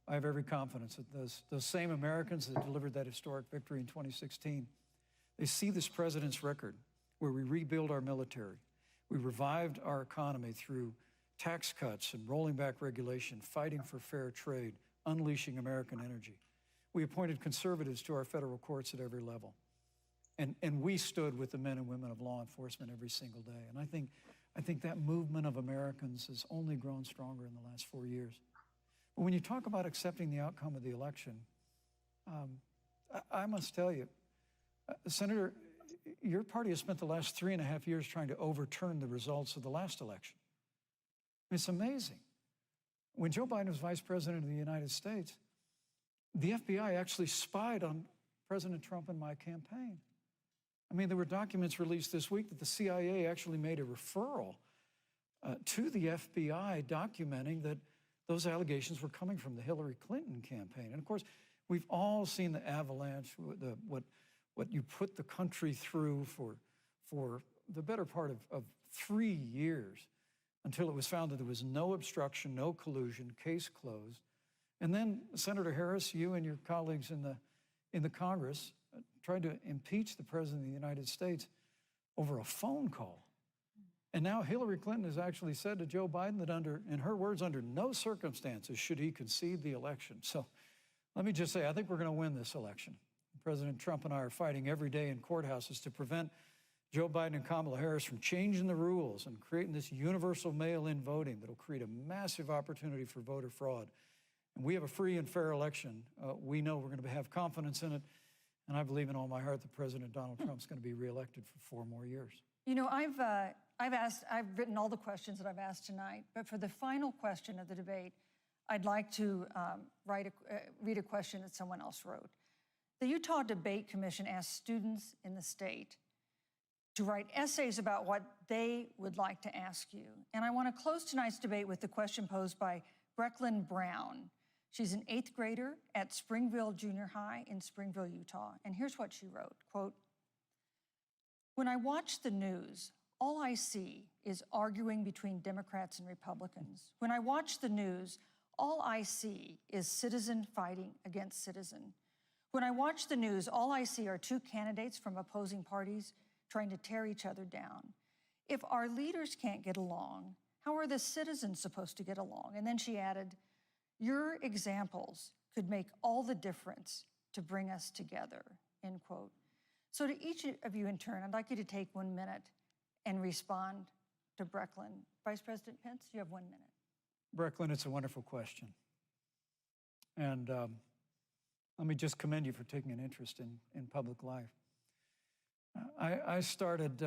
I have every confidence that those same Americans that delivered that historic victory in 2016, they see this president's record where we rebuild our military. We revived our economy through tax cuts and rolling back regulation, fighting for fair trade, unleashing American energy. We appointed conservatives to our federal courts at every level. And we stood with the men and women of law enforcement every single day. And I think that movement of Americans has only grown stronger in the last 4 years. But when you talk about accepting the outcome of the election, I must tell you, Senator, your party has spent the last 3.5 years trying to overturn the results of the last election. It's amazing. When Joe Biden was vice president of the United States, the FBI actually spied on President Trump and my campaign. I mean, there were documents released this week that the CIA actually made a referral to the FBI documenting that those allegations were coming from the Hillary Clinton campaign. And of course, we've all seen the avalanche, what you put the country through for the better part of 3 years until it was found that there was no obstruction, no collusion, case closed. And then, Senator Harris, you and your colleagues in the Congress tried to impeach the President of the United States over a phone call. And now Hillary Clinton has actually said to Joe Biden that in her words, under no circumstances should he concede the election. So let me just say, I think we're going to win this election. President Trump and I are fighting every day in courthouses to prevent Joe Biden and Kamala Harris from changing the rules and creating this universal mail-in voting that'll create a massive opportunity for voter fraud. And we have a free and fair election. We know we're going to have confidence in it. And I believe in all my heart that President Donald Trump's going to be reelected for 4 more years. You know, I've written all the questions that I've asked tonight, but for the final question of the debate, I'd like to read a question that someone else wrote. The Utah Debate Commission asked students in the state to write essays about what they would like to ask you. And I want to close tonight's debate with the question posed by Brecklin Brown. She's an 8th grader at Springville Junior High in Springville, Utah. And here's what she wrote, quote, "When I watch the news, all I see is arguing between Democrats and Republicans. When I watch the news, all I see is citizen fighting against citizen. When I watch the news, all I see are 2 candidates from opposing parties trying to tear each other down. If our leaders can't get along, how are the citizens supposed to get along?" And then she added, "Your examples could make all the difference to bring us together," end quote. So to each of you in turn, I'd like you to take 1 minute and respond to Brecklin. Vice President Pence, you have 1 minute. Brecklin, it's a wonderful question. And let me just commend you for taking an interest in public life. I started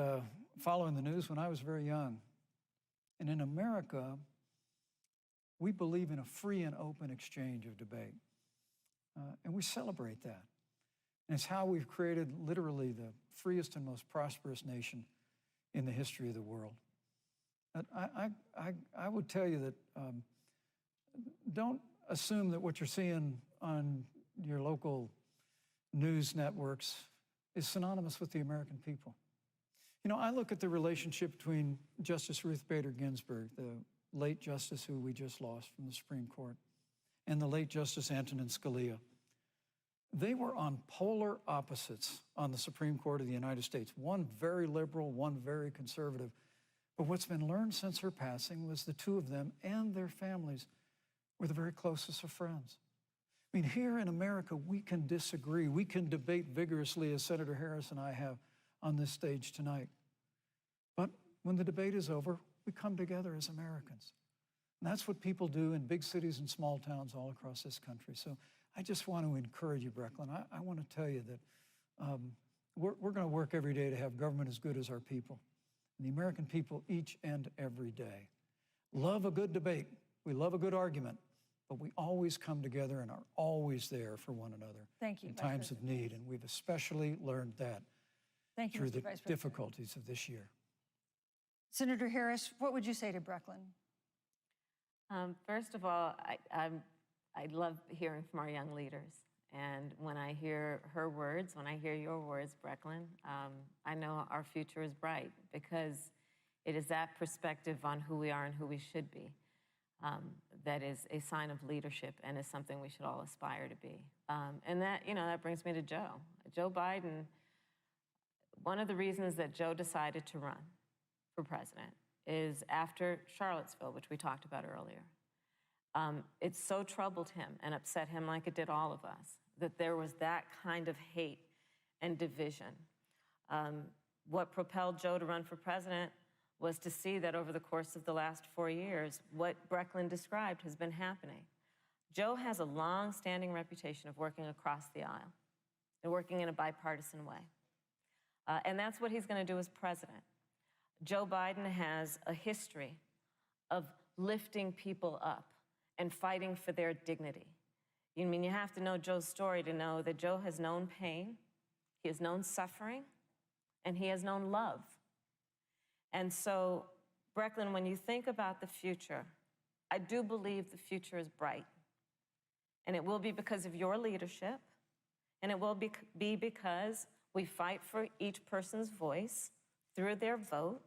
following the news when I was very young. And in America, we believe in a free and open exchange of debate. And we celebrate that. And it's how we've created literally the freest and most prosperous nation in the history of the world. I would tell you that don't assume that what you're seeing on your local news networks is synonymous with the American people. You know, I look at the relationship between Justice Ruth Bader Ginsburg, the late justice who we just lost from the Supreme Court, and the late Justice Antonin Scalia. They were on polar opposites on the Supreme Court of the United States, one very liberal, one very conservative. But what's been learned since her passing was the 2 of them and their families were the very closest of friends. I mean, here in America, we can disagree. We can debate vigorously, as Senator Harris and I have on this stage tonight. But when the debate is over, we come together as Americans. And that's what people do in big cities and small towns all across this country. So I just want to encourage you, Brecklin. I want to tell you that we're going to work every day to have government as good as our people. And the American people each and every day love a good debate. We love a good argument. but we always come together and are always there for one another Thank you, in Vice times of President need. And we've especially learned that Thank you, through Mr. the Vice President. difficulties of this year. Senator Harris, what would you say to Brecklin? First of all, I love hearing from our young leaders. And when I hear her words, when I hear your words, Brecklin, I know our future is bright because it is that perspective on who we are and who we should be that is a sign of leadership and is something we should all aspire to be. And that, that brings me to Joe. Joe Biden, one of the reasons that Joe decided to run for president is after Charlottesville, which we talked about earlier. It so troubled him and upset him, like it did all of us, that there was that kind of hate and division. What propelled Joe to run for president was to see that over the course of the last 4 years, what Brecklin described has been happening. Joe has a long-standing reputation of working across the aisle and working in a bipartisan way. And that's what he's going to do as president. Joe Biden has a history of lifting people up and fighting for their dignity. You have to know Joe's story to know that Joe has known pain, he has known suffering, and he has known love. And so, Brecklin, when you think about the future, I do believe the future is bright. And it will be because of your leadership, and it will be because we fight for each person's voice through their vote,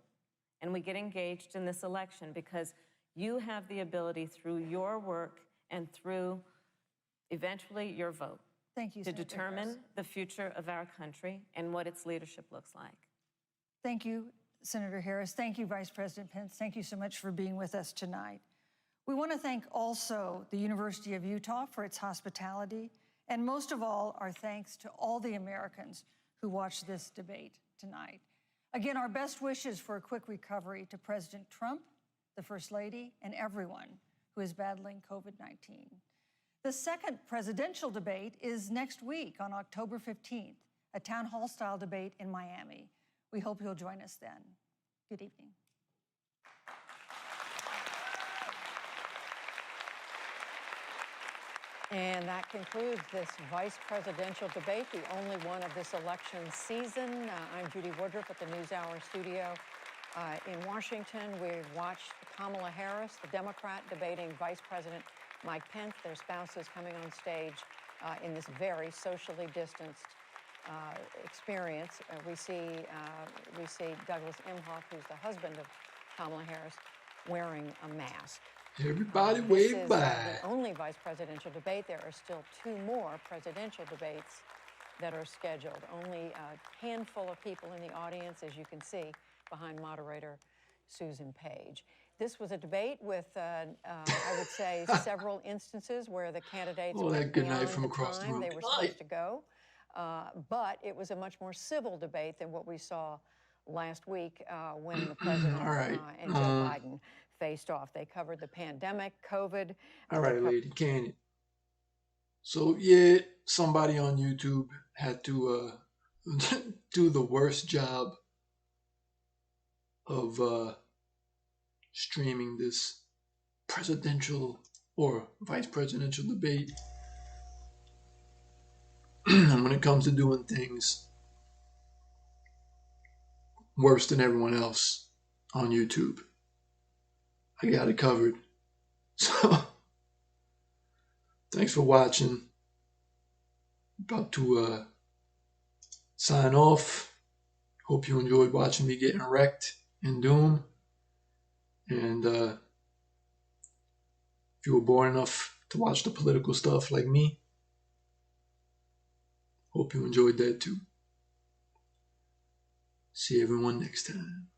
and we get engaged in this election because you have the ability through your work and through eventually your vote Thank you, to Senator determine Harris. the future of our country and what its leadership looks like. Thank you, Senator Harris. Thank you, Vice President Pence. Thank you so much for being with us tonight. We want to thank also the University of Utah for its hospitality, and most of all, our thanks to all the Americans who watched this debate tonight. Again, our best wishes for a quick recovery to President Trump, the First Lady, and everyone who is battling COVID-19. The second presidential debate is next week on October 15th, a town hall style debate in Miami. We hope you'll join us then. Good evening. And that concludes this vice presidential debate, the only one of this election season. I'm Judy Woodruff at the NewsHour studio in Washington. We've watched Kamala Harris, the Democrat, debating Vice President Mike Pence, their spouses coming on stage in this very socially distanced experience. We see Douglas Emhoff, who's the husband of Kamala Harris, wearing a mask. Everybody This wave is bye. the only vice presidential debate. There are still 2 more presidential debates that are scheduled. Only a handful of people in the audience, as you can see, behind moderator Susan Page. This was a debate with, I would say, several instances where the candidates Oh, that went good night beyond from the across the time room. they Good were night. supposed to go. But it was a much more civil debate than what we saw last week when the president All right. and Joe Biden faced off. They covered the pandemic, COVID. All right, Lady Canyon. So, yeah, somebody on YouTube had to do the worst job of streaming this presidential or vice presidential debate. And when it comes to doing things worse than everyone else on YouTube, I got it covered. So, thanks for watching. About to sign off. Hope you enjoyed watching me getting wrecked in Doom. And if you were bored enough to watch the political stuff like me, hope you enjoyed that too. See everyone next time.